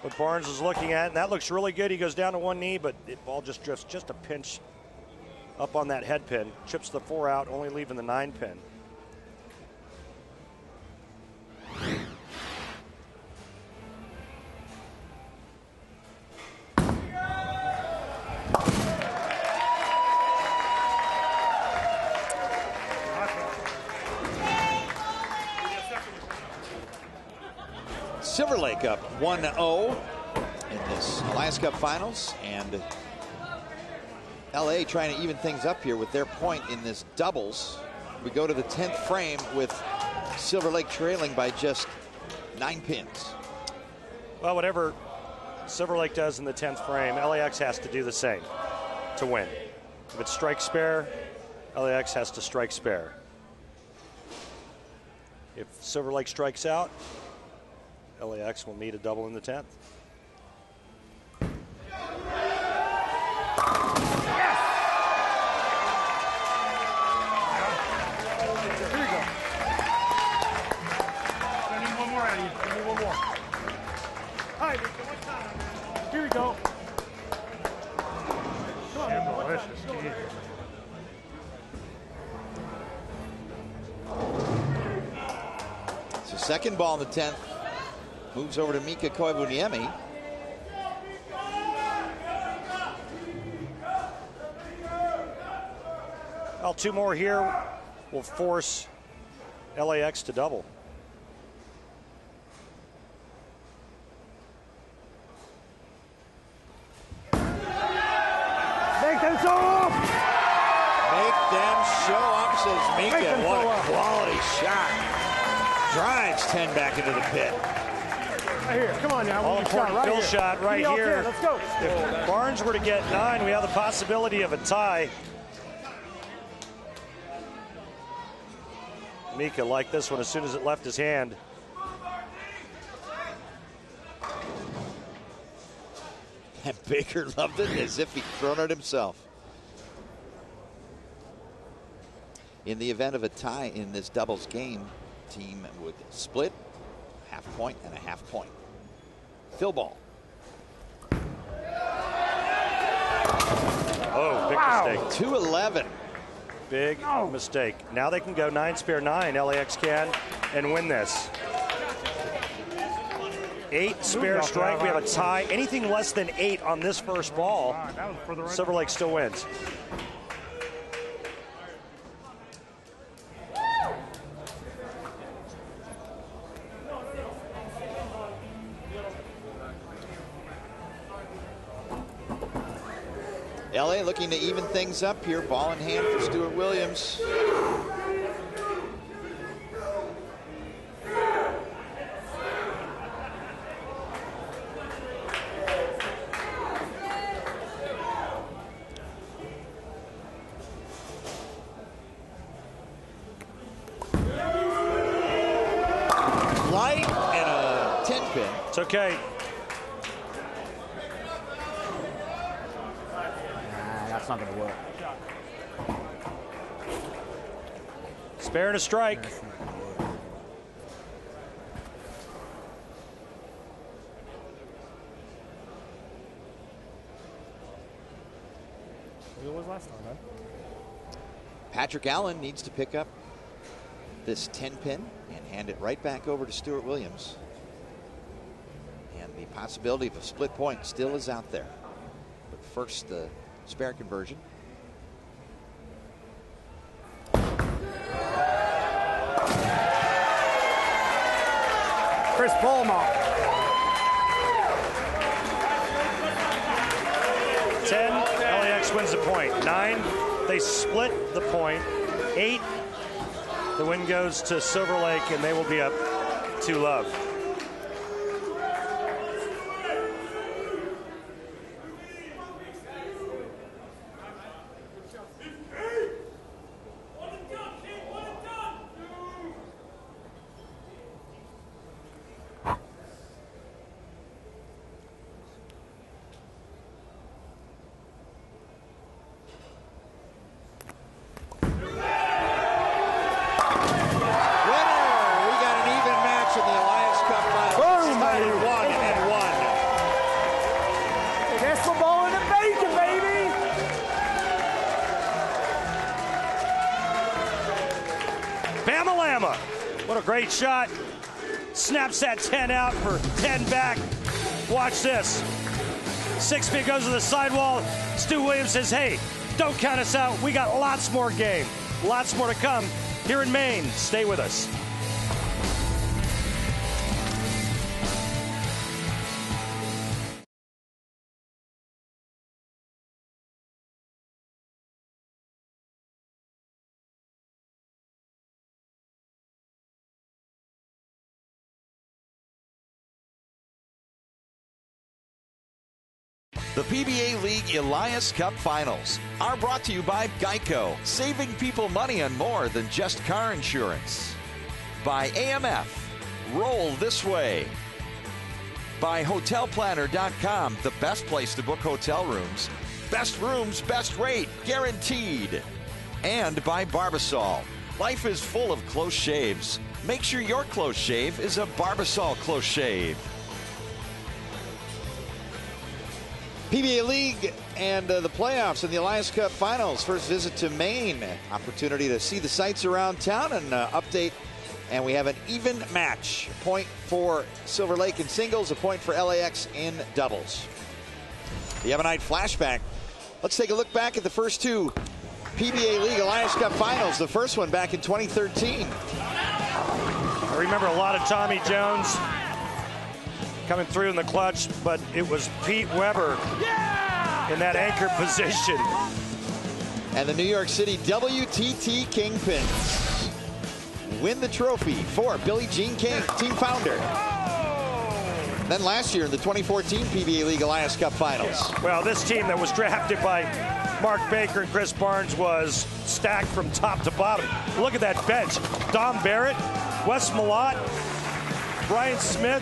Speaker 9: what Barnes is looking at, and that looks really good. He goes down to one knee, but the ball just drifts just a pinch up on that head pin. Chips the 4 out, only leaving the 9 pin.
Speaker 1: Silver Lake up 1-0 in this Elias Cup Finals, and LA trying to even things up here with their point in this doubles. We go to the 10th frame with Silver Lake trailing by just 9 pins.
Speaker 9: Well, whatever Silver Lake does in the 10th frame, LAX has to do the same to win. If it's strike spare, LAX has to strike spare. If Silver Lake strikes out, LAX will need a double in the 10th.
Speaker 10: Here we go.
Speaker 1: So second ball in the 10th moves over to Mika Koivuniemi.
Speaker 9: Well, 2 more here will force LAX to double.
Speaker 10: Make them show up!
Speaker 1: Make them show up, says Mika. What a quality shot. Drives 10 back into the pit.
Speaker 10: Right here, come on now.
Speaker 9: All important
Speaker 10: right
Speaker 9: fill
Speaker 10: here.
Speaker 9: shot right
Speaker 10: Give me all
Speaker 9: here.
Speaker 10: 10, let's go.
Speaker 9: If Barnes were to get 9, we have the possibility of a tie. Mika liked this one as soon as it left his hand.
Speaker 1: And Baker loved it as if he'd thrown it himself. In the event of a tie in this doubles game, team would split, half point and a half point. Fill ball.
Speaker 9: Oh, big mistake.
Speaker 1: 2-11.
Speaker 9: Big mistake. Now they can go 9 spare 9, LAX can, and win this. 8 spare strike, we have a tie. Anything less than 8 on this first ball, Silver Lake still wins.
Speaker 1: LA looking to even things up here. Ball in hand for Stuart Williams. Light and a 10 pin.
Speaker 9: It's okay.
Speaker 8: That's not going to work.
Speaker 9: Spare and a strike.
Speaker 10: It was last time, man.
Speaker 1: Patrick Allen needs to pick up this 10 pin and hand it right back over to Stuart Williams. And the possibility of a split point still is out there. But first, the spare conversion.
Speaker 8: Chris Palmer.
Speaker 9: 10, LAX wins the point. 9, they split the point. 8, the win goes to Silver Lake, and they will be up 2-love. Bama-lama. What a great shot. Snaps that 10 out for 10 back. Watch this. 6 feet goes to the sidewall. Stu Williams says, hey, don't count us out. We got lots more game. Lots more to come here in Maine. Stay with us.
Speaker 2: The PBA League Elias Cup Finals are brought to you by Geico, saving people money on more than just car insurance. By AMF, roll this way. By HotelPlanner.com, the best place to book hotel rooms. Best rooms, best rate, guaranteed. And by Barbasol. Life is full of close shaves. Make sure your close shave is a Barbasol close shave.
Speaker 1: PBA League and the playoffs in the Elias Cup Finals. First visit to Maine. Opportunity to see the sights around town and update. And we have an even match. A point for Silver Lake in singles, a point for LAX in doubles. The Ebonite flashback. Let's take a look back at the first two PBA League Elias Cup Finals. The first one back in 2013.
Speaker 9: I remember a lot of Tommy Jones coming through in the clutch, but it was Pete Weber in that anchor position.
Speaker 1: And the New York City WTT Kingpins win the trophy for Billie Jean King, team founder. Then last year in the 2014 PBA League Elias Cup Finals.
Speaker 9: Well, this team that was drafted by Mark Baker and Chris Barnes was stacked from top to bottom. Look at that bench. Dom Barrett, Wes Malott, Brian Smith,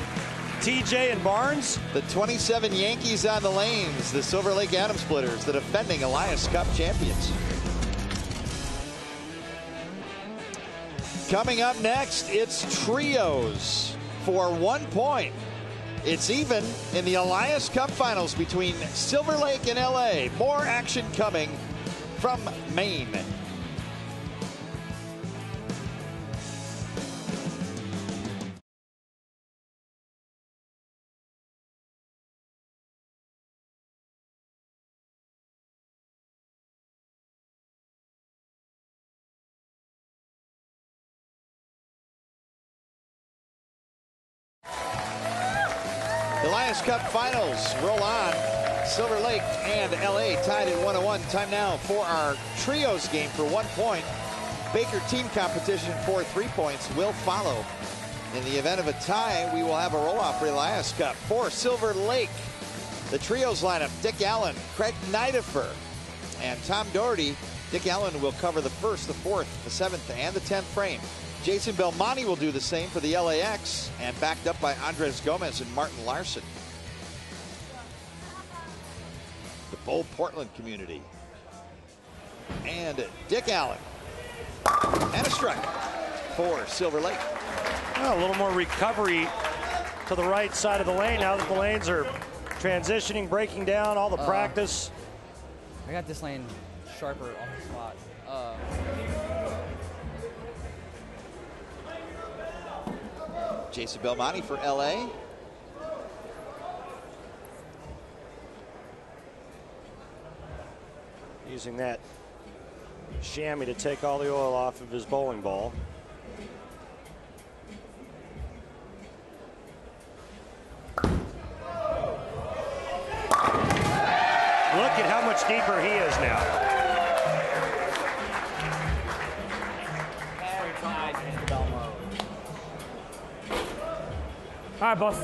Speaker 9: TJ and Barnes.
Speaker 1: The 27 Yankees on the lanes, the Silver Lake Atom Splitters, the defending Elias Cup champions. Coming up next, it's trios for 1 point. It's even in the Elias Cup Finals between Silver Lake and LA. More action coming from Maine. Elias Cup Finals roll on. Silver Lake and LA tied at 1-1. Time now for our trios game for 1 point. Baker team competition for 3 points will follow. In the event of a tie, we will have a roll-off for Elias Cup. For Silver Lake, the trios lineup, Dick Allen, Craig Nidifer, and Tom Doherty. Dick Allen will cover the first, the fourth, the seventh, and the 10th frame. Jason Belmonte will do the same for the LAX, and backed up by Andres Gomez and Martin Larson. The Bowl Portland community. And Dick Allen. And a strike for Silver Lake.
Speaker 9: Well, a little more recovery to the right side of the lane now that the lanes are transitioning, breaking down, all the practice.
Speaker 11: I got this lane sharper on the spot.
Speaker 1: Jason Belmonte for LA.
Speaker 9: Using that chamois to take all the oil off of his bowling ball. Look at how much deeper he is now.
Speaker 10: All right, boss.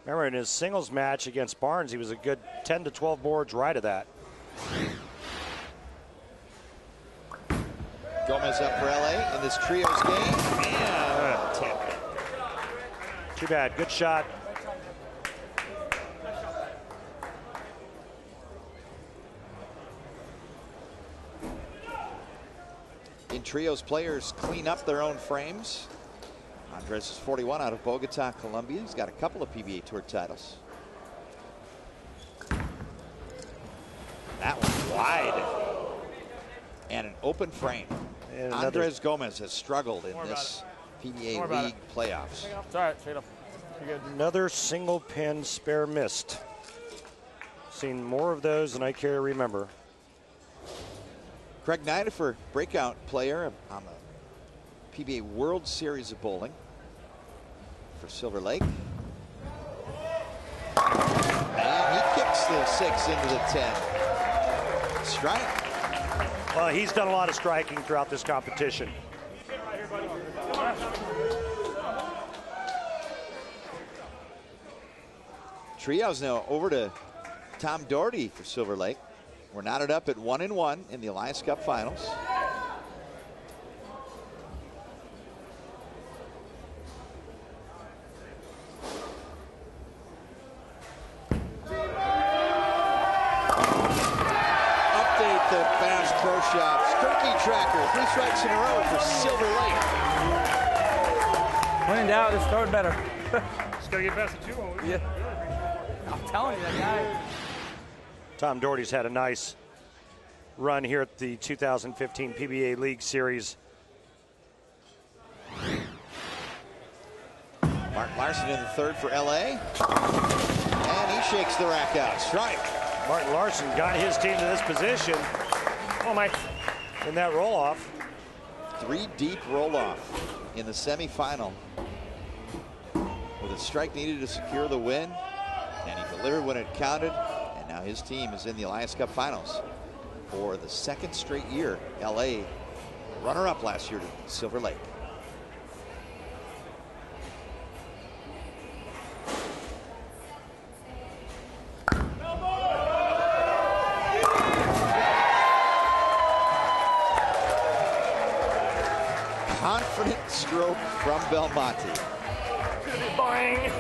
Speaker 9: Remember, in his singles match against Barnes, he was a good 10 to 12 boards right of that.
Speaker 1: Gomez up for LA in this trios game. And tip.
Speaker 9: Too bad. Good shot.
Speaker 1: In trios, players clean up their own frames. Andres is 41 out of Bogota, Colombia. He's got a couple of PBA Tour titles. That one wide. And an open frame.
Speaker 9: And
Speaker 1: Andres Gomez has struggled in this PBA League playoffs.
Speaker 8: It's all right. Straight up. You're good.
Speaker 9: Another single pin spare missed. Seen more of those than I care to remember.
Speaker 1: Craig Nidifer, breakout player on the PBA World Series of Bowling for Silver Lake. And he kicks the 6 into the 10. Strike.
Speaker 9: Well, he's done a lot of striking throughout this competition.
Speaker 1: Trios now over to Tom Doherty for Silver Lake. We're knotted up at 1-1 in the Elias Cup Finals. Update the Bass Pro Shops Turkey Tracker. 3 strikes in a row for Silver Lake.
Speaker 11: When in doubt, just throw it better.
Speaker 6: Just gotta get past the 2-0.
Speaker 11: Yeah. I'm telling you, that guy.
Speaker 9: Tom Doherty's had a nice run here at the 2015 PBA League Series.
Speaker 1: Mark Larson in the 3rd for LA. And he shakes the rack out. Strike.
Speaker 9: Martin Larson got his team to this position. Oh my! In that roll-off.
Speaker 1: 3 deep roll-off in the semifinal. With a strike needed to secure the win. And he delivered when it counted. And now his team is in the Elias Cup Finals for the 2nd straight year. LA runner-up last year to Silver Lake. Confident stroke from Belmonte.
Speaker 9: Boing.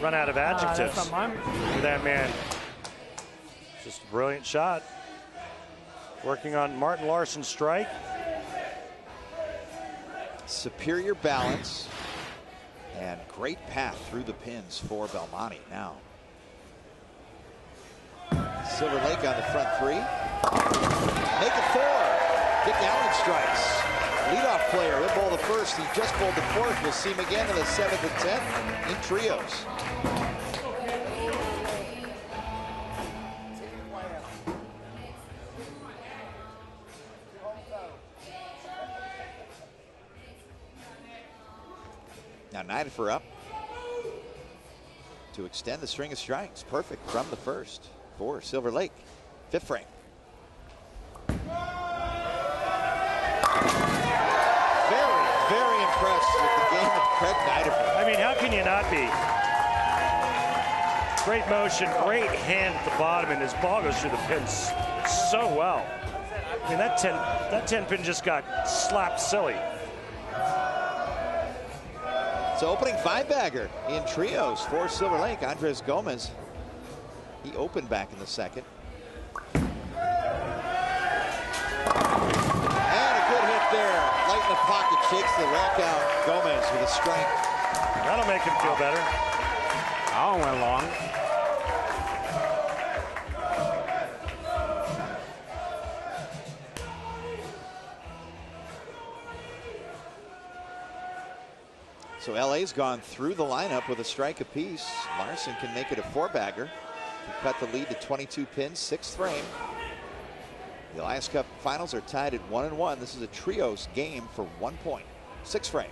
Speaker 9: Run out of adjectives for that man. Just a brilliant shot. Working on Martin Larson's strike.
Speaker 1: Superior balance and great path through the pins for Belmonte now. Silver Lake on the front 3. Make it 4. Dick Allen strikes. Leadoff player, he'll bowl the 1st. He just bowled the 4th. We'll see him again in the 7th and 10th in trios. Now Nidifer up to extend the string of strikes. Perfect from the 1st for Silver Lake. 5th frame. Very impressed with the game of Craig Nidifer.
Speaker 9: I mean, how can you not be? Great motion, great hand at the bottom, and his ball goes through the pins so well. I mean, that 10 pin just got slapped silly.
Speaker 1: So opening 5-bagger in trios for Silver Lake. Andres Gomez, he opened back in the 2nd. And a good hit there. Light in the pocket, shakes the rack out. Gomez with a strike.
Speaker 9: That'll make him feel better.
Speaker 8: Oh, went long.
Speaker 1: So LA's gone through the lineup with a strike apiece. Larson can make it a 4-bagger. He cut the lead to 22 pins, 6th frame. The Elias Cup Finals are tied at 1-1. This is a trios game for 1 point. 6th frame.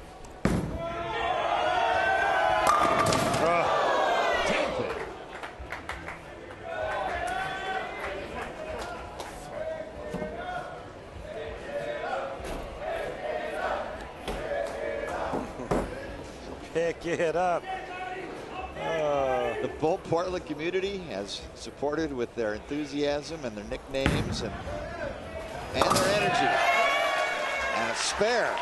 Speaker 9: Pick it up.
Speaker 1: The Bowl Portland community has supported with their enthusiasm and their nicknames and their energy. And a spare.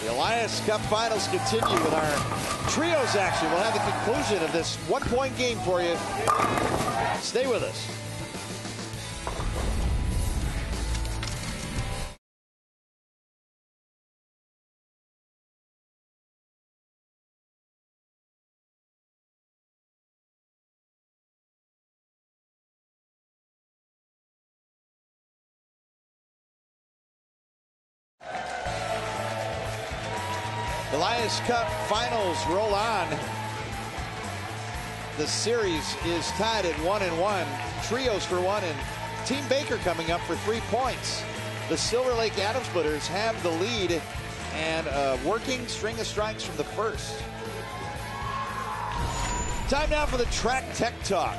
Speaker 1: The Elias Cup Finals continue with our trios action. We'll have the conclusion of this 1-point game for you. Stay with us. Elias Cup finals roll on. The series is tied at 1-1. Trios for 1, and Team Baker coming up for 3 points. The Silver Lake Atom Splitters have the lead and a working string of strikes from the first. Time now for the Track Tech Talk.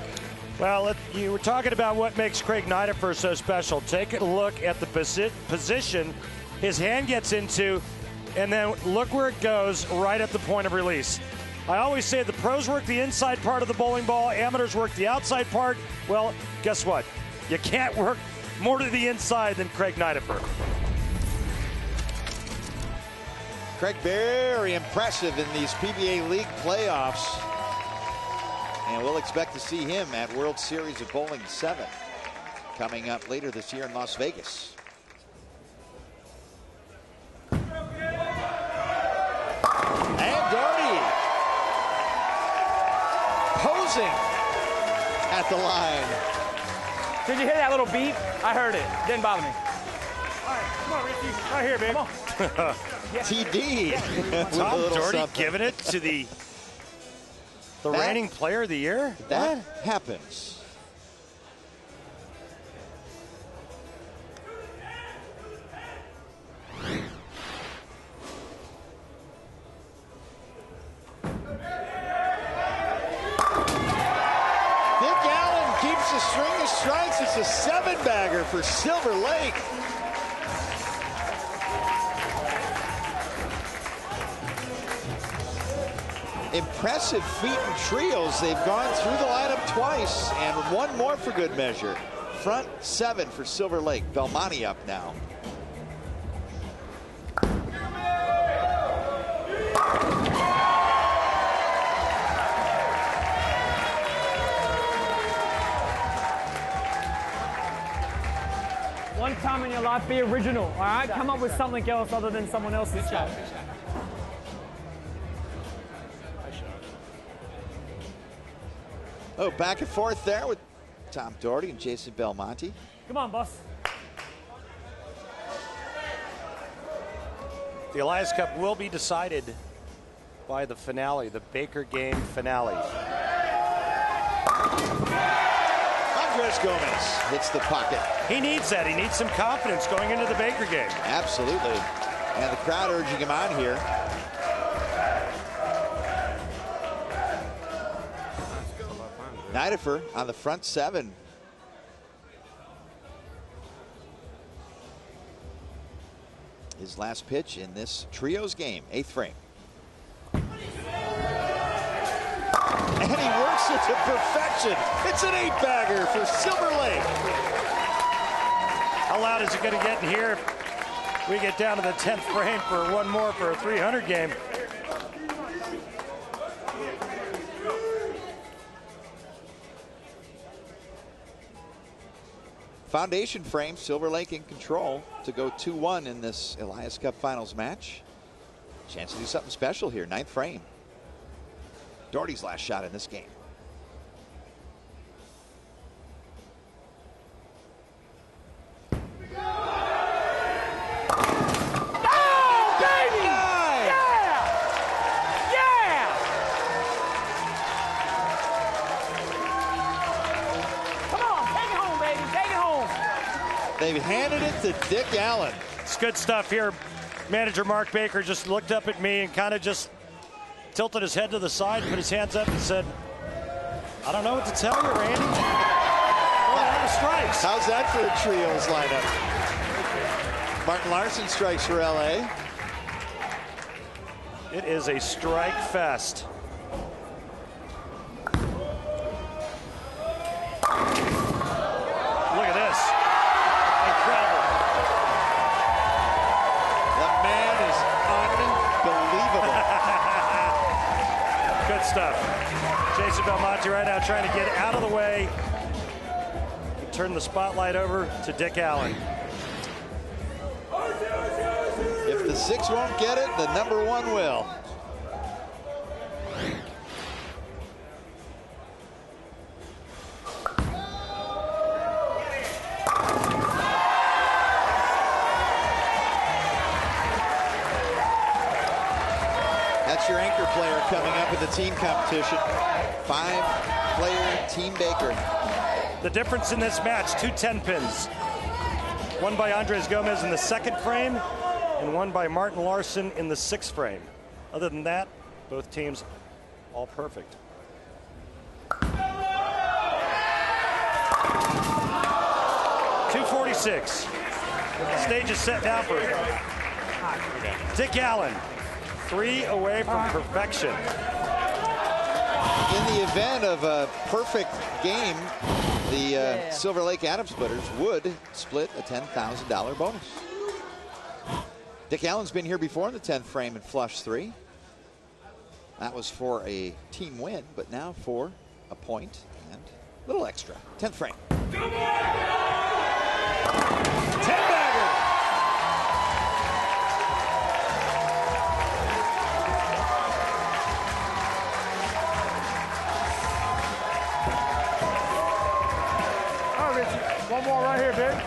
Speaker 9: Well, you were talking about what makes Craig Nidifer so special. Take a look at the position his hand gets into, and then look where it goes right at the point of release. I always say the pros work the inside part of the bowling ball, amateurs work the outside part. Well, guess what? You can't work more to the inside than Craig Nidifer.
Speaker 1: Craig very impressive in these PBA League playoffs. And we'll expect to see him at World Series of Bowling 7 coming up later this year in Las Vegas. And Doherty posing at the line.
Speaker 8: Did you hear that little beep? I heard it. Didn't bother me.
Speaker 10: All right, come on, Ricky. Right here, baby.
Speaker 1: TD.
Speaker 9: Tom Doherty giving it to the reigning player of the year?
Speaker 1: That happens. A string of strikes. It's a 7-bagger for Silver Lake. Impressive feat in trios. They've gone through the lineup twice, and one more for good measure. Front 7 for Silver Lake. Belmonte up now.
Speaker 12: One time in your life, be original, all right? Come up with something else other than someone else's stuff.
Speaker 1: Oh, back and forth there with Tom Doherty and Jason Belmonte.
Speaker 12: Come on, boss.
Speaker 9: The Elias Cup will be decided by the finale, the Baker game finale.
Speaker 1: Andres Gomez hits the pocket.
Speaker 9: He needs that. He needs some confidence going into the Baker game.
Speaker 1: Absolutely. And the crowd urging him on here. Nidifer on the front 7. His last pitch in this trios game, 8th frame. And he works it to perfection. It's an 8-bagger for Silver Lake.
Speaker 9: How loud is it going to get in here if we get down to the 10th frame for one more for a 300 game?
Speaker 1: Foundation frame, Silver Lake in control to go 2-1 in this Elias Cup Finals match. Chance to do something special here, 9th frame. Doherty's last shot in this game. They've handed it to Dick Allen.
Speaker 9: It's good stuff here. Manager Mark Baker just looked up at me and kind of just tilted his head to the side, put his hands up and said, I don't know what to tell you, Randy. Oh, strikes.
Speaker 1: How's that for a trios lineup? Martin Larson strikes for LA.
Speaker 9: It is a strike fest. Look at this. Incredible.
Speaker 1: The man is unbelievable.
Speaker 9: Good stuff. Jason Belmonte right now trying to get out of the way. Turn the spotlight over to Dick Allen.
Speaker 1: If the 6 won't get it, the number 1 will. the team competition. 5-player Team Baker.
Speaker 9: The difference in this match, 2 10-pins. One by Andres Gomez in the 2nd frame, and one by Martin Larson in the 6th frame. Other than that, both teams all perfect. .246. Stage is set now for Dick Allen. 3 away from perfection.
Speaker 1: In the event of a perfect game, the Silver Lake Atom Splitters would split a $10,000 bonus. Dick Allen's been here before in the 10th frame in flush 3. That was for a team win, but now for a point and a little extra. 10th frame.
Speaker 9: 10-bagger.
Speaker 10: Oh, Richie. One more right here, babe.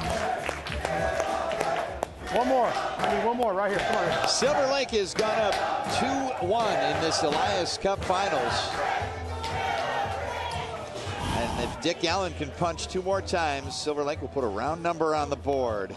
Speaker 10: One more. I need one more right here. Come on, Richie.
Speaker 1: Silver Lake has gone up 2-1 in this Elias Cup Finals. And if Dick Allen can punch 2 more times, Silver Lake will put a round number on the board.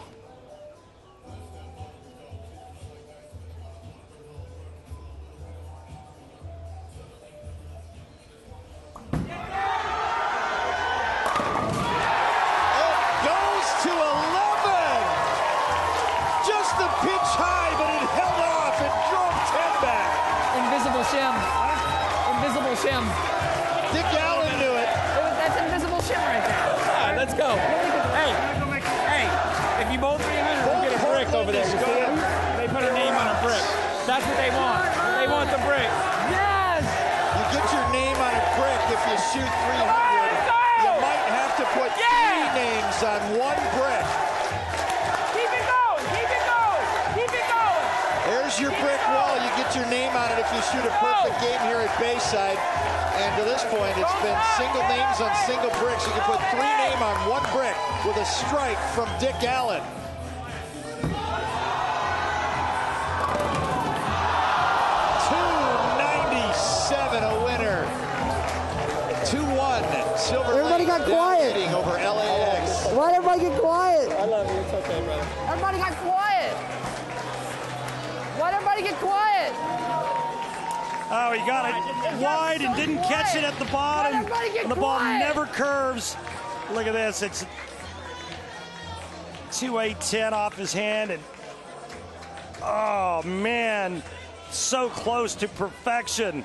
Speaker 1: Dick Allen knew it.
Speaker 12: That's invisible shim right there.
Speaker 8: All right, let's go. Hey, if you bowl 300, we'll get a brick over there. You see it? They put a name on a brick. That's what they want. They want the brick.
Speaker 12: Yes!
Speaker 1: You get your name on a brick if you shoot 300. You might have to put 3 names on 1 brick.
Speaker 12: Keep it going! Keep it going! Keep it going!
Speaker 1: There's your brick wall. You get your name on it if you shoot a perfect game here at Bayside. And to this point, it's been single names on single bricks. You can put 3 names on 1 brick with a strike from Dick Allen. $297 a winner. 2-1. Silver
Speaker 13: Everybody
Speaker 1: Lake
Speaker 13: got quiet.
Speaker 1: over LAX.
Speaker 13: Why'd everybody get quiet?
Speaker 8: I love you. It's okay, brother.
Speaker 12: Everybody got quiet. Why'd everybody get quiet?
Speaker 9: Oh, he got it wide and didn't catch it at the bottom. And the ball never curves. Look at this. It's 2-8-10 off his hand. And oh, man, so close to perfection.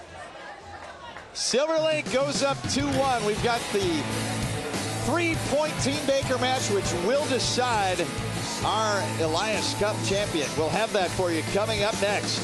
Speaker 1: Silver Lake goes up 2-1. We've got the 3-point Team Baker match, which will decide our Elias Cup champion. We'll have that for you coming up next.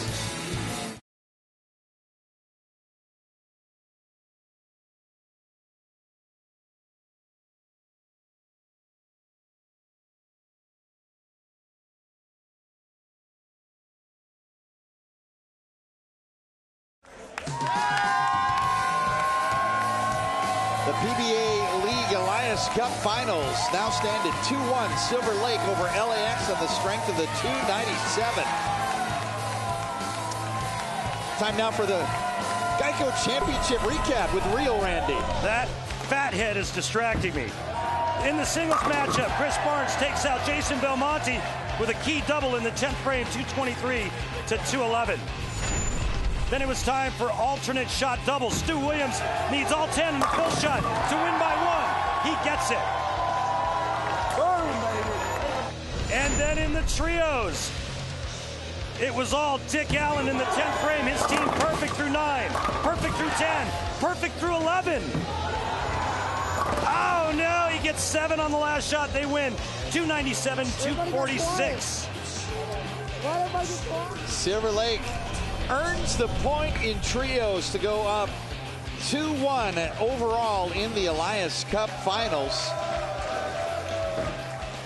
Speaker 1: The PBA League Elias Cup Finals now stand at 2-1. Silver Lake over LAX on the strength of the 297. Time now for the Geico Championship recap with Real Randy.
Speaker 9: That fathead is distracting me. In the singles matchup, Chris Barnes takes out Jason Belmonte with a key double in the 10th frame, 223 to 211. Then it was time for alternate shot doubles. Stu Williams needs all 10 in the full shot to win by 1. He gets it. And then in the trios, it was all Dick Allen in the 10th frame. His team perfect through 9, perfect through 10, perfect through 11. Oh no, he gets 7 on the last shot. They win 297-246.
Speaker 1: Silver Lake earns the point in trios to go up 2-1 overall in the Elias Cup Finals.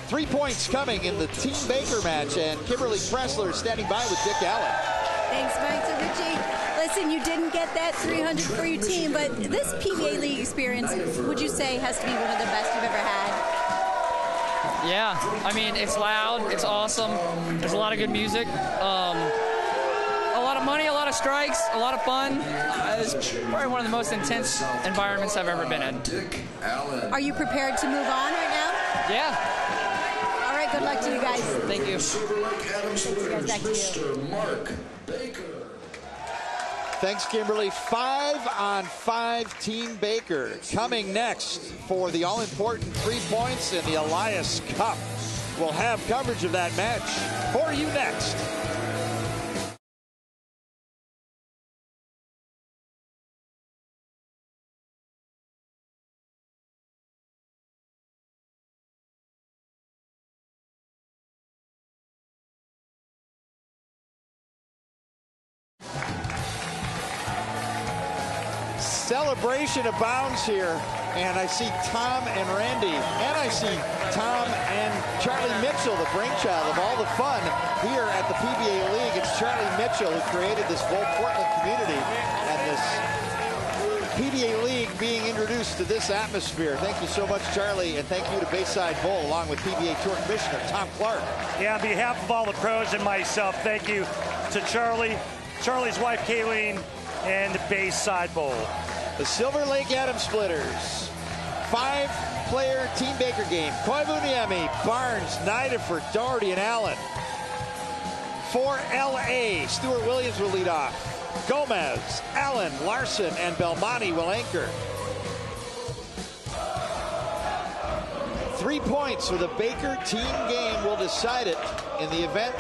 Speaker 1: 3 points coming in the Team Baker match, and Kimberly Pressler standing by with Dick Allen.
Speaker 4: Thanks, Mike. So, Richie, listen, you didn't get that 300 for your team, but this PBA League experience, would you say, has to be one of the best you've ever had?
Speaker 11: Yeah, I mean, it's loud, it's awesome, there's a lot of good music, a lot of money, a lot of of strikes, a lot of fun. It's probably one of the most intense environments I've ever been in.
Speaker 4: Are you prepared to move on right now?
Speaker 11: Yeah.
Speaker 4: All right, good luck to you guys.
Speaker 11: Thank you.
Speaker 4: Back to you.
Speaker 13: Mr. Mark Baker.
Speaker 1: Thanks, Kimberly. 5-on-5 Team Baker coming next for the all-important 3 points in the Elias Cup. We'll have coverage of that match for you next. Celebration abounds here, and I see Tom and Randy, and I see Tom and Charlie Mitchell, the brainchild of all the fun here at the PBA League. It's Charlie Mitchell who created this whole Portland community and this PBA League being introduced to this atmosphere. Thank you so much, Charlie, and thank you to Bayside Bowl, along with PBA Tour Commissioner Tom Clark.
Speaker 9: Yeah, on behalf of all the pros and myself, thank you to Charlie, Charlie's wife, Kayleen, and Bayside Bowl.
Speaker 1: The Silver Lake Atom Splitters, 5-player Team Baker game. Koivuniemi, Barnes, Nidifer, Doherty, and Allen. For LA, Stuart Williams will lead off. Gomez, Allen, Larson, and Belmonte will anchor. 3 points for the Baker team game will decide it in the event.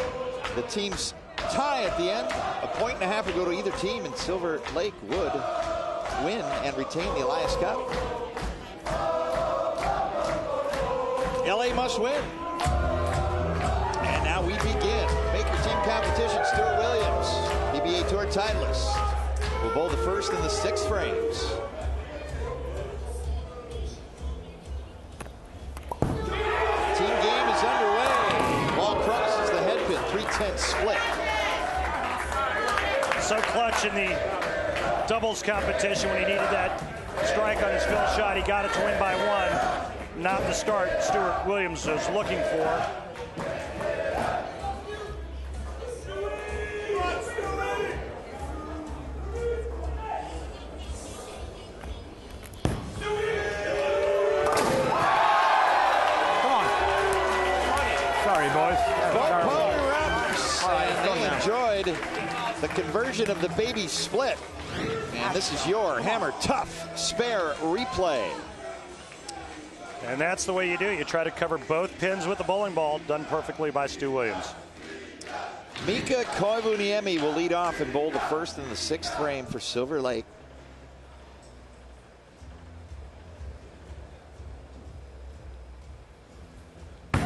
Speaker 1: The teams tie at the end. A point and a half will go to either team, and Silver Lake would win and retain the Elias Cup. LA must win. And now we begin. Baker team competition. Stuart Williams, PBA Tour titleist, will bowl the first and the 6th frames. Team game is underway. Ball crosses the head pin. 3-10 split.
Speaker 9: So clutch in the doubles competition when he needed that strike on his fill shot. He got it to win by 1. Not the start Stuart Williams was looking for.
Speaker 10: Come on. Sorry, boys.
Speaker 1: Both power-ups, and they enjoyed the conversion of the baby split. And this is your Hammer Tough Spare replay.
Speaker 9: And that's the way you do it. You try to cover both pins with the bowling ball. Done perfectly by Stu Williams.
Speaker 1: Mika Koivuniemi will lead off and bowl the first and the 6th frame for Silver Lake. And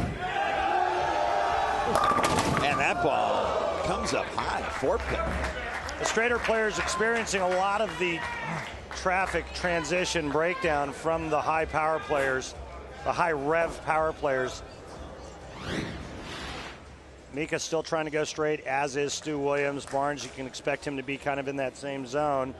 Speaker 1: that ball comes up high, 4-pin.
Speaker 9: The straighter players experiencing a lot of the traffic transition breakdown from the high power players, the high rev power players. Mika still trying to go straight, as is Stu Williams. Barnes, you can expect him to be kind of in that same zone.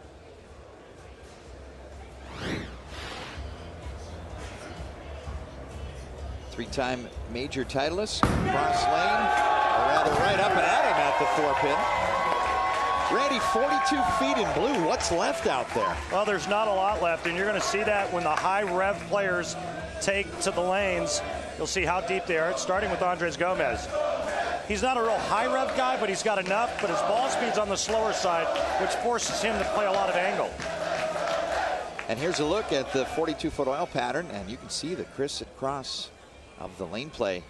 Speaker 1: Three-time major titleist, cross lane, or rather right up and at him at the 4-pin. Randy, 42 feet in blue. What's left out there?
Speaker 9: Well, there's not a lot left, and you're going to see that when the high rev players take to the lanes. You'll see how deep they are. It's starting with Andres Gomez. He's not a real high rev guy, but he's got enough, but his ball speed's on the slower side, which forces him to play a lot of angle.
Speaker 1: And here's a look at the 42-foot oil pattern, and you can see the criss-cross of the lane play.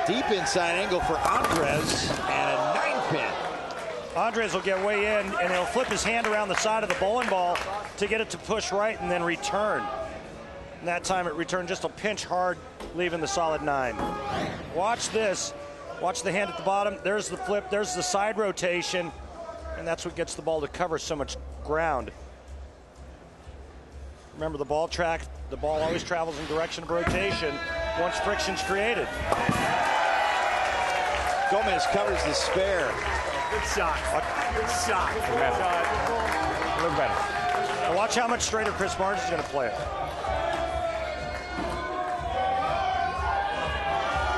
Speaker 1: Deep inside angle for Andres, and a 9-pin.
Speaker 9: Andres will get way in, and he'll flip his hand around the side of the bowling ball to get it to push right and then return. And that time it returned just a pinch hard, leaving the solid 9. Watch this. Watch the hand at the bottom. There's the flip. There's the side rotation. And that's what gets the ball to cover so much ground. Remember, the ball track, the ball always travels in direction of rotation once friction's created.
Speaker 1: Gomez covers the spare.
Speaker 10: Good shot. Good shot. Good shot. A little better.
Speaker 9: Now watch how much straighter Chris Barnes is going to play it.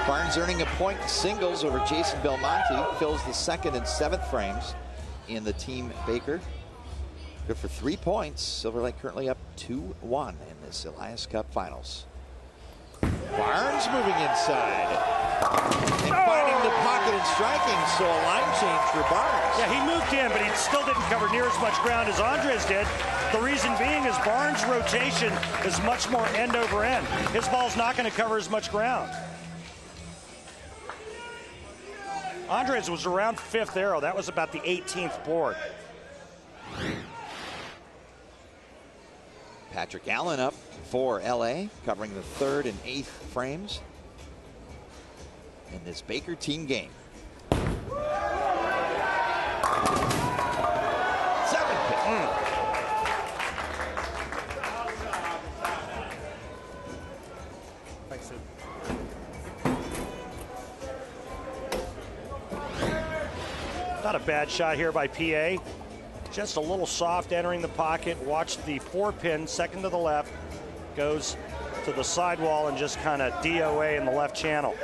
Speaker 1: Barnes earning a point in singles over Jason Belmonte, fills the 2nd and 7th frames. in the Team Baker. Good for 3 points. Silver Lake currently up 2-1 in this Elias Cup Finals. Barnes moving inside and finding the pocket and striking, so a line change for Barnes.
Speaker 9: Yeah, he moved in, but he still didn't cover near as much ground as Andres did. The reason being is Barnes' rotation is much more end over end. His ball's not going to cover as much ground. Andres was around 5th arrow. That was about the 18th board.
Speaker 1: Patrick Allen up for LA, covering the 3rd and 8th frames in this Baker team game. 7 pick.
Speaker 9: Not a bad shot here by PA. Just a little soft entering the pocket. Watch the 4-pin, second to the left, goes to the sidewall and just kind of DOA in the left channel.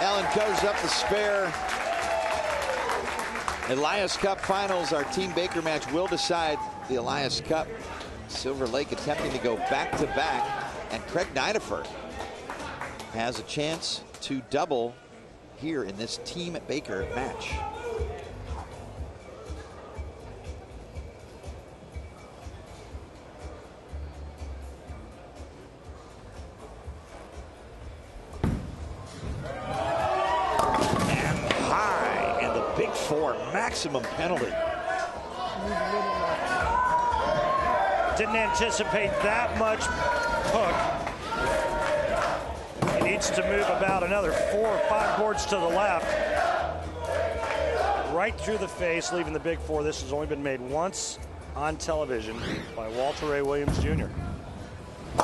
Speaker 1: Allen goes up the spare. Elias Cup Finals, our Team Baker match will decide the Elias Cup. Silver Lake attempting to go back-to-back, and Craig Nidifer has a chance to double here in this Team Baker match. Maximum penalty.
Speaker 9: Didn't anticipate that much hook. He needs to move about another 4 or 5 boards to the left. Right through the face, leaving the big 4. This has only been made once on television by Walter Ray Williams Jr. Oh!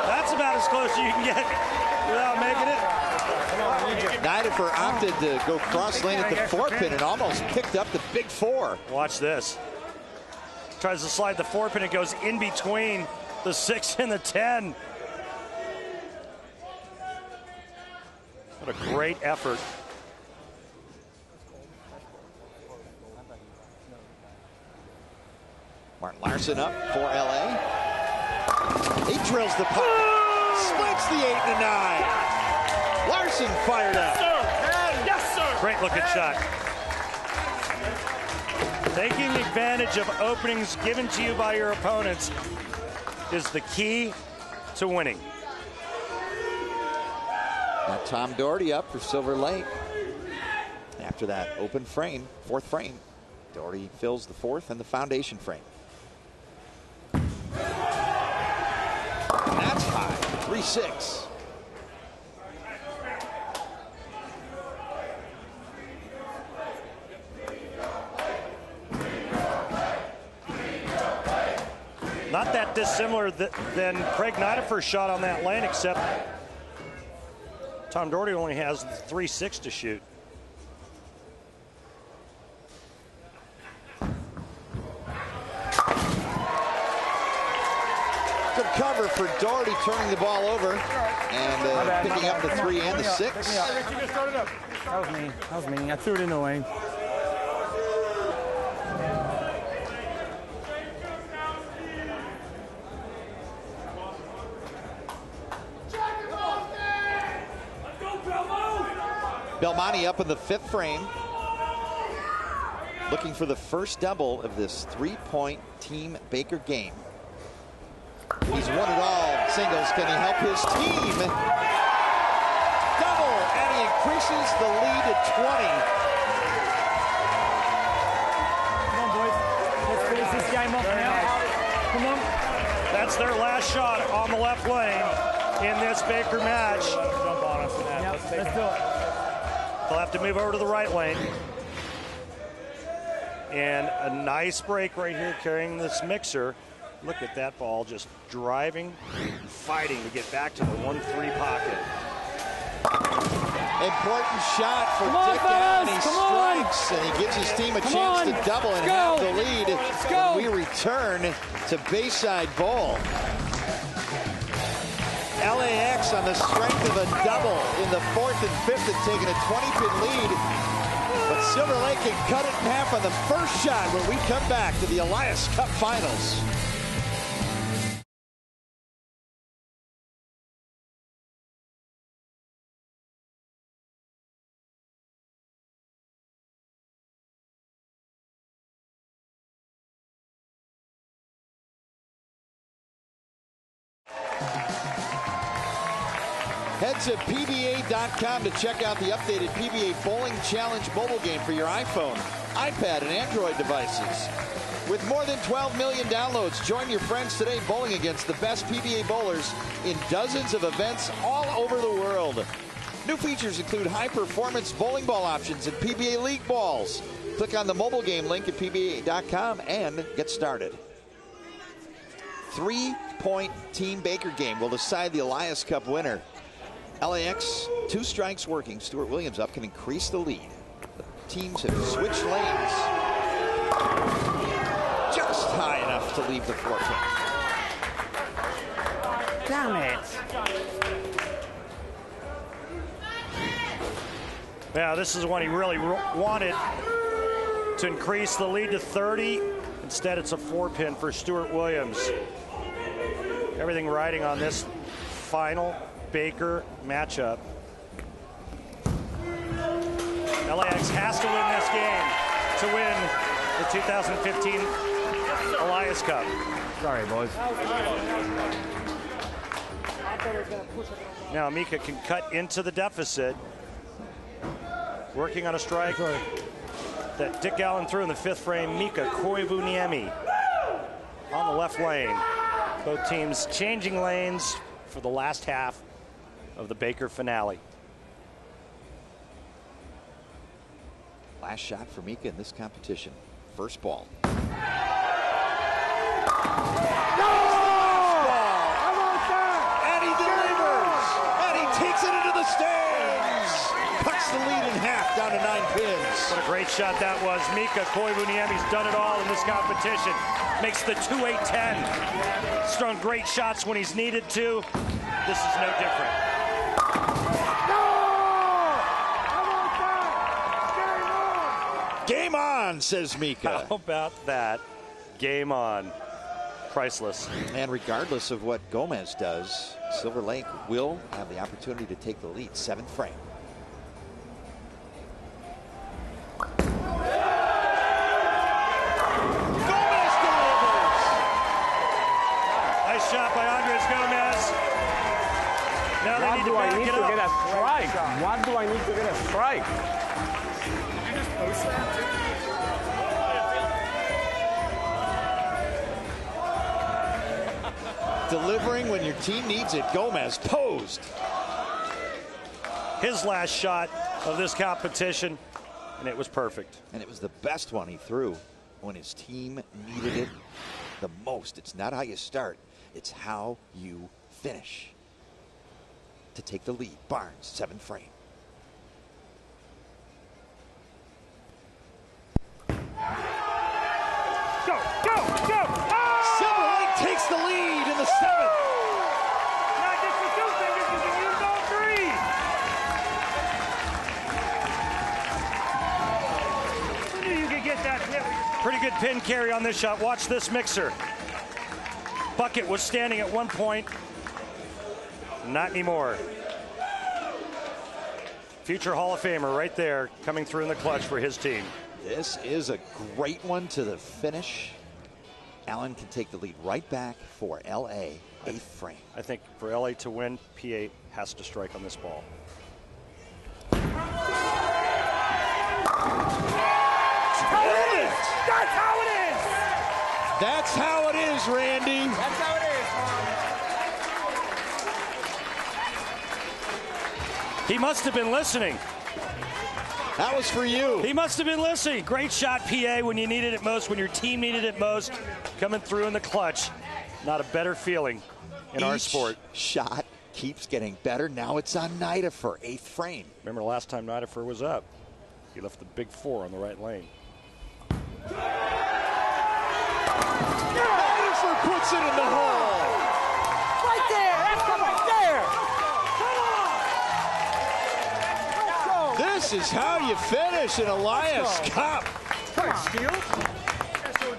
Speaker 9: That's about as close as you can get without making it.
Speaker 1: Nidifer opted to go cross lane at the 4-pin and almost picked up the big 4.
Speaker 9: Watch this. Tries to slide the 4-pin. It goes in between the 6 and the 10. What a great effort.
Speaker 1: Martin Larson up for LA. He drills the puck. Splits the 8 and 9. Larson fired up.
Speaker 9: Yes, sir. Great looking shot. Taking advantage of openings given to you by your opponents is the key to winning.
Speaker 1: Now Tom Doherty up for Silver Lake. After that open frame, 4th frame, Doherty fills the 4th and the foundation frame. That's high, 3-6.
Speaker 9: Not that dissimilar than Craig Nidifer's shot on that lane, except Tom Doherty only has 3-6 to shoot.
Speaker 1: Good cover for Doherty, turning the ball over and picking up the 3 and the 6.
Speaker 12: That was me. That was me. I threw it in the lane.
Speaker 1: Belmonte up in the 5th frame, looking for the first double of this 3-point Team Baker game. He's won it all singles. Can he help his team? Double, and he increases the lead to 20.
Speaker 12: Come on, boys. Let's finish this game off now. Come on.
Speaker 9: That's their last shot on the left lane in this Baker match.
Speaker 12: Jump on us. Yep, let's do it.
Speaker 9: They'll have to move over to the right lane. And a nice break right here carrying this mixer Look at that ball just driving, fighting to get back to the 1-3 pocket.
Speaker 1: Important shot for Dick Allen. He strikes, and he gives his team a chance to double and have the lead. And we return to Bayside Bowl. LAX on the strength of a double in the 4th and 5th had taken a 20-pin lead. But Silver Lake can cut it in half on the first shot when we come back to the Elias Cup Finals. Head to PBA.com to check out the updated PBA Bowling Challenge mobile game for your iPhone, iPad, and Android devices. With more than 12 million downloads, join your friends today bowling against the best PBA bowlers in dozens of events all over the world. New features include high-performance bowling ball options and PBA League balls. Click on the mobile game link at PBA.com and get started. 3-point Team Baker game will decide the Elias Cup winner. LAX, 2 strikes working. Stuart Williams up can increase the lead. The teams have switched lanes. Just high enough to leave the 4-pin.
Speaker 9: Damn it. Yeah, this is one he really wanted to increase the lead to 30. Instead, it's a 4-pin for Stuart Williams. Everything riding on this final Baker matchup. LAX has to win this game to win the 2015 Elias Cup.
Speaker 10: Sorry, boys.
Speaker 9: Now Mika can cut into the deficit. Working on a strike that Dick Allen threw in the 5th frame. Mika Koivuniemi on the left lane. Both teams changing lanes for the last half of the Baker finale.
Speaker 1: Last shot for Mika in this competition. First ball.
Speaker 10: No!
Speaker 1: And he delivers! And he takes it into the stands! Cuts the lead in half down to 9 pins.
Speaker 9: What a great shot that was. Mika Koivuniemi's done it all in this competition. Makes the 2-8-10. He's thrown great shots when he's needed to. This is no different.
Speaker 1: Game on, says Mika.
Speaker 9: How about that? Game on. Priceless.
Speaker 1: And regardless of what Gomez does, Silver Lake will have the opportunity to take the lead. 7th frame. Gomez delivers!
Speaker 9: Nice shot by Andres Gomez. Now they need to back it up.
Speaker 10: Get a strike? What do I need to get a strike?
Speaker 1: Delivering when your team needs it. Gomez posed.
Speaker 9: His last shot of this competition, and it was perfect.
Speaker 1: And it was the best one he threw when his team needed it the most. It's not how you start, it's how you finish. To take the lead, Barnes, 7th frame.
Speaker 10: Go, go, go! Oh!
Speaker 1: Silver Lake takes the lead in the 7th.
Speaker 10: Not just the 2 fingers, you can use all 3. I knew you could get that hit.
Speaker 9: Pretty good pin carry on this shot. Watch this mixer. Bucket was standing at one point. Not anymore. Future Hall of Famer right there, coming through in the clutch for his team.
Speaker 1: This is a great one to the finish. Allen can take the lead right back for LA, 8th frame.
Speaker 9: I think for LA to win, PA has to strike on this ball.
Speaker 10: That's how it is!
Speaker 1: That's how it is, Randy.
Speaker 10: That's how it is,
Speaker 9: He must have been listening.
Speaker 1: That was for you.
Speaker 9: He must have been listening. Great shot, PA, when you needed it most, when your team needed it most. Coming through in the clutch. Not a better feeling in our sport.
Speaker 1: Shot keeps getting better. Now it's on Nidafer, 8th frame.
Speaker 9: Remember last time Nidafer was up, he left the big 4 on the right lane.
Speaker 1: Nidafer puts it in the hole.
Speaker 8: Right there. That's right there.
Speaker 1: This is how you finish an Elias Cup.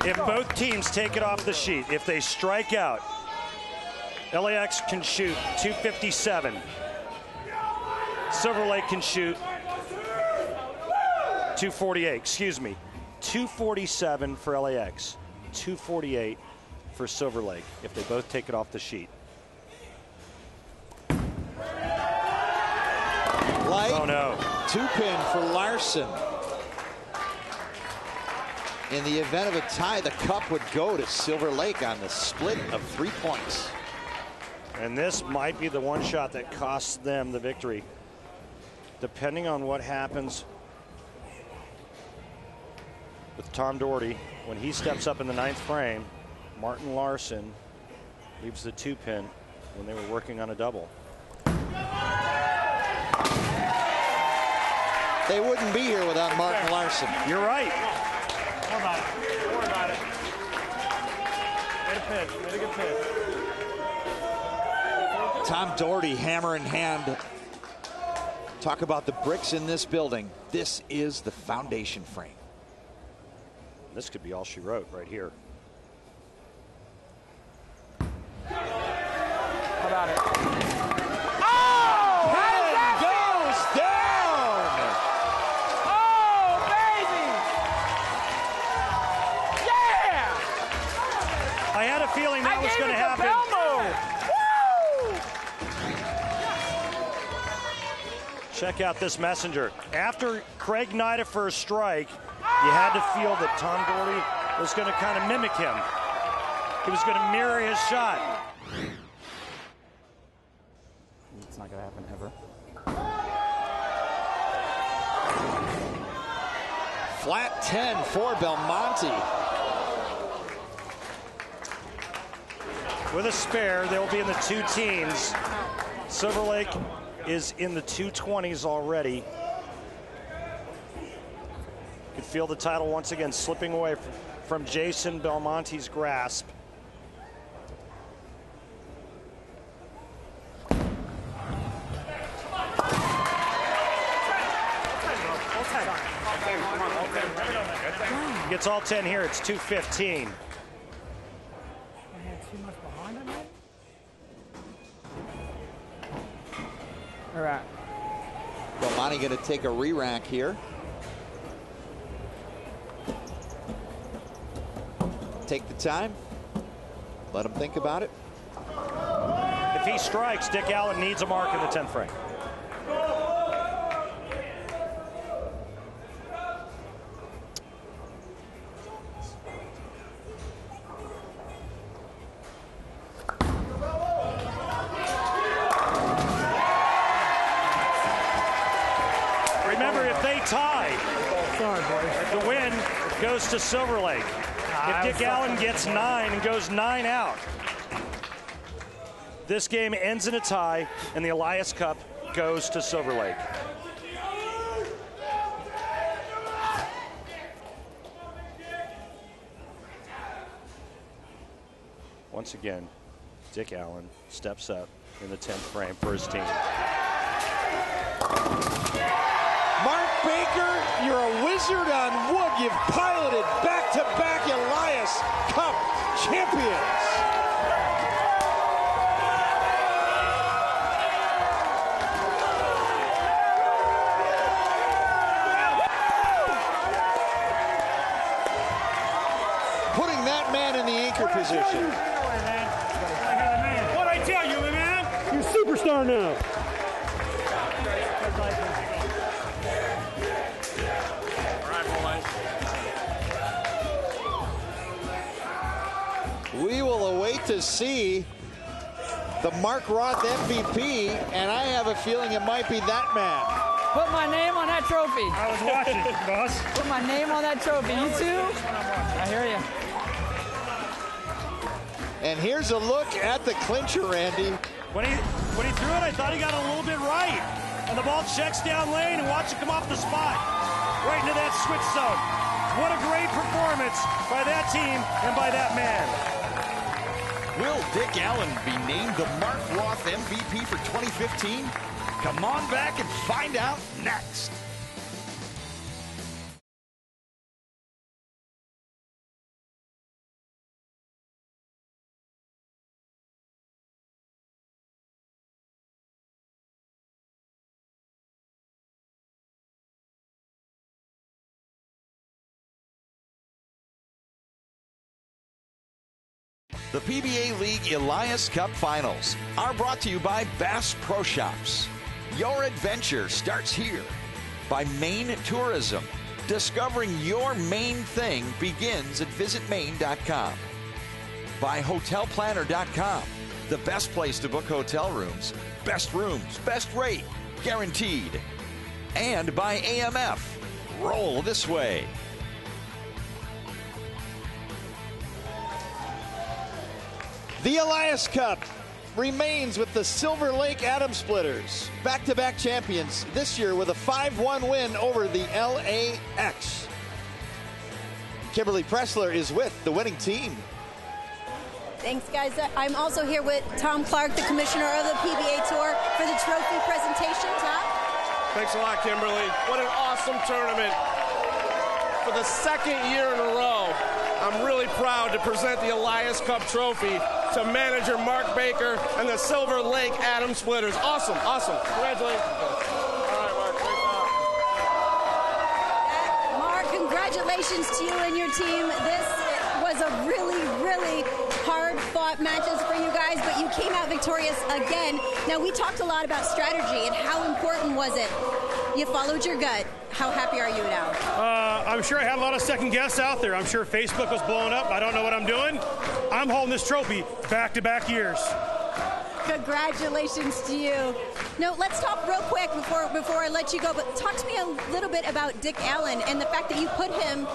Speaker 9: If both teams take it off the sheet, if they strike out, LAX can shoot 257. Silver Lake can shoot 248. Excuse me. 247 for LAX. 248 for Silver Lake if they both take it off the sheet.
Speaker 1: Light.
Speaker 9: Oh no.
Speaker 1: 2-pin for Larson. In the event of a tie, the cup would go to Silver Lake on the split of 3 points.
Speaker 9: And this might be the one shot that costs them the victory. Depending on what happens with Tom Doherty, when he steps up in the 9th frame, Martin Larson leaves the 2-pin when they were working on a double.
Speaker 1: They wouldn't be here without Martin Larson.
Speaker 9: You're right.
Speaker 8: Don't worry about it. Don't worry about it. Made a pitch. Made a good pitch.
Speaker 1: Tom Doherty, hammer in hand. Talk about the bricks in this building. This is the foundation frame.
Speaker 9: This could be all she wrote right here.
Speaker 8: How about it?
Speaker 9: I had a feeling that was going to happen. Check out this messenger. After Craig Nidafer's strike, you had to feel that Tom Doherty was going to kind of mimic him. He was going to mirror his shot.
Speaker 8: It's not going to happen ever.
Speaker 1: Flat 10 for Belmonte.
Speaker 9: With a spare, they'll be in the 2 teens. Silver Lake is in the 220s already. You can feel the title once again slipping away from Jason Belmonte's grasp. Gets all 10 here. It's 215.
Speaker 8: All right.
Speaker 1: Belmonte going to take a re-rack here. Take the time. Let him think about it.
Speaker 9: If he strikes, Dick Allen needs a mark in the 10th frame. The win goes to Silver Lake. If Dick Allen gets 9 and goes 9 out, this game ends in a tie, and the Elias Cup goes to Silver Lake. Once again, Dick Allen steps up in the 10th frame for his team.
Speaker 1: Mark Baker, you're a wizard on wood. You've piloted back-to-back Elias Cup champions. Putting that man in the anchor position.
Speaker 8: What'd I tell you, man? You're a superstar now.
Speaker 1: We will await to see the Mark Roth MVP, and I have a feeling it might be that man.
Speaker 11: Put my name on that trophy.
Speaker 6: I was watching, boss.
Speaker 11: Put my name on that trophy. You too? I hear you.
Speaker 1: And here's a look at the clincher, Randy.
Speaker 9: When he threw it, I thought he got it a little bit right. And the ball checks down lane and watch it come off the spot. Right into that switch zone. What a great performance by that team and by that man.
Speaker 2: Will Dick Allen be named the Mark Roth MVP for 2015? Come on back and find out next. The PBA League Elias Cup Finals are brought to you by Bass Pro Shops. Your adventure starts here. By Maine Tourism. Discovering your Maine thing begins at visitmaine.com. By HotelPlanner.com. The best place to book hotel rooms. Best rooms, best rate, guaranteed. And by AMF. Roll this way.
Speaker 1: The Elias Cup remains with the Silver Lake Atom Splitters, back-to-back champions this year with a 5-1 win over the LAX. Kimberly Pressler is with the winning team.
Speaker 4: Thanks, guys. I'm also here with Tom Clark, the commissioner of the PBA Tour, for the trophy presentation. Tom?
Speaker 14: Thanks a lot, Kimberly. What an awesome tournament. For the second year in a row, I'm really proud to present the Elias Cup trophy to manager Mark Baker and the Silver Lake Atom Splitters. Awesome, awesome. Congratulations. All right, Mark, great job.
Speaker 4: Mark, congratulations to you and your team. This was a really, really hard-fought matches for you guys, but you came out victorious again. Now, we talked a lot about strategy and how important was it. You followed your gut. How happy are you now?
Speaker 15: I'm sure I had a lot of second guess out there. I'm sure Facebook was blowing up. I don't know what I'm doing. I'm holding this trophy back-to-back years.
Speaker 4: Congratulations to you. No, let's talk real quick before I let you go, but talk to me a little bit about Dick Allen and the fact that you put him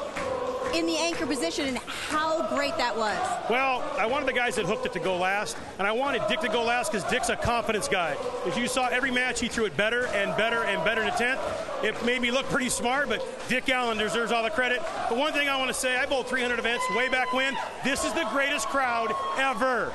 Speaker 4: in the anchor position and how great that was.
Speaker 15: Well, I wanted the guys that hooked it to go last, and I wanted Dick to go last because Dick's a confidence guy. As you saw, every match he threw it better and better and better in the 10th. It made me look pretty smart, but Dick Allen deserves all the credit. But one thing I want to say, I bowled 300 events way back when. This is the greatest crowd ever.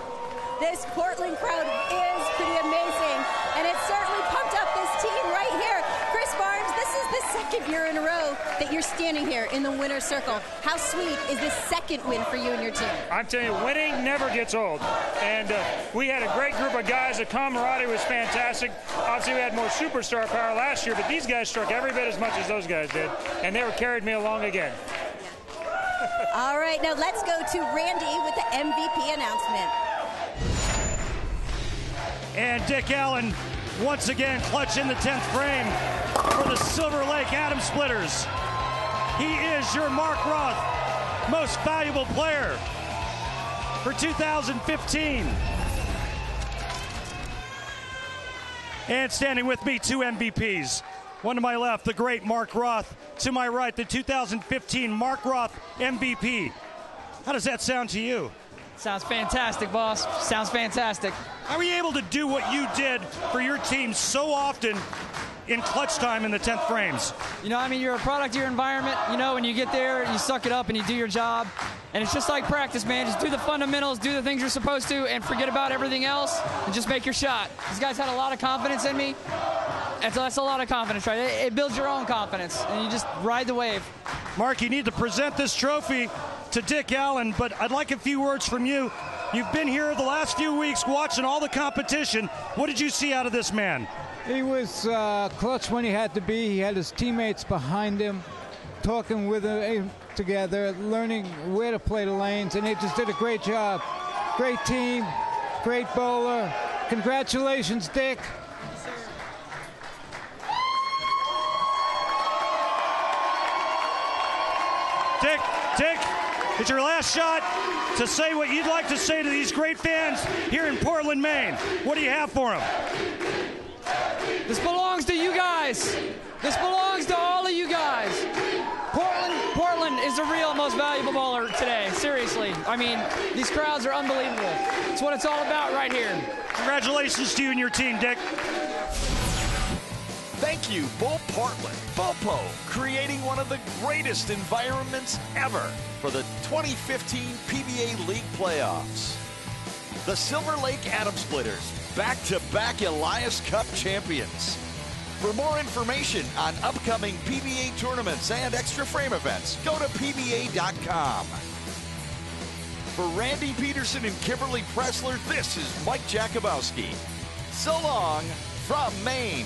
Speaker 4: This Portland crowd is pretty amazing, and it certainly pumped up this team right here. Chris Barnes, this is the second year in a row that you're standing here in the winner's circle. How sweet is this second win for you and your team?
Speaker 6: I'm telling you, winning never gets old. And we had a great group of guys. The camaraderie was fantastic. Obviously, we had more superstar power last year, but these guys struck every bit as much as those guys did, and they were carried me along again.
Speaker 4: All right, now let's go to Randy with the MVP announcement.
Speaker 9: And Dick Allen once again clutch in the 10th frame for the Silver Lake Atom Splitters. He is your Mark Roth most valuable player for 2015. And standing with me, two MVPs. One to my left, the great Mark Roth. To my right, the 2015 Mark Roth MVP. How does that sound to you?
Speaker 11: Sounds fantastic, boss. Sounds fantastic.
Speaker 9: How were you able to do what you did for your team so often in clutch time in the 10th frames?
Speaker 11: You know, I mean, you're a product of your environment. You know, when you get there, you suck it up and you do your job. And it's just like practice, man. Just do the fundamentals, do the things you're supposed to, and forget about everything else, and just make your shot. These guys had a lot of confidence in me. That's a lot of confidence, right? It builds your own confidence, and you just ride the wave.
Speaker 9: Mark, you need to present this trophy to Dick Allen, but I'd like a few words from you. You've been here the last few weeks watching all the competition. What did you see out of this man?
Speaker 16: He was clutch when he had to be. He had his teammates behind him, talking with him together, learning where to play the lanes, and he just did a great job. Great team, great bowler. Congratulations, Dick.
Speaker 9: Dick, it's your last shot to say what you'd like to say to these great fans here in Portland, Maine. What do you have for them?
Speaker 11: This belongs to you guys. This belongs to all of you guys. Portland is the real most valuable bowler today. Seriously. I mean, these crowds are unbelievable. It's what it's all about right here.
Speaker 3: Congratulations to you and your team, Dick.
Speaker 2: Thank you, Bull Portland. Bopo, creating one of the greatest environments ever for the 2015 PBA League playoffs. The Silver Lake Atom Splitters, back-to-back Elias Cup champions. For more information on upcoming PBA tournaments and extra frame events, go to PBA.com. For Randy Peterson and Kimberly Pressler, this is Mike Jakubowski. So long from Maine.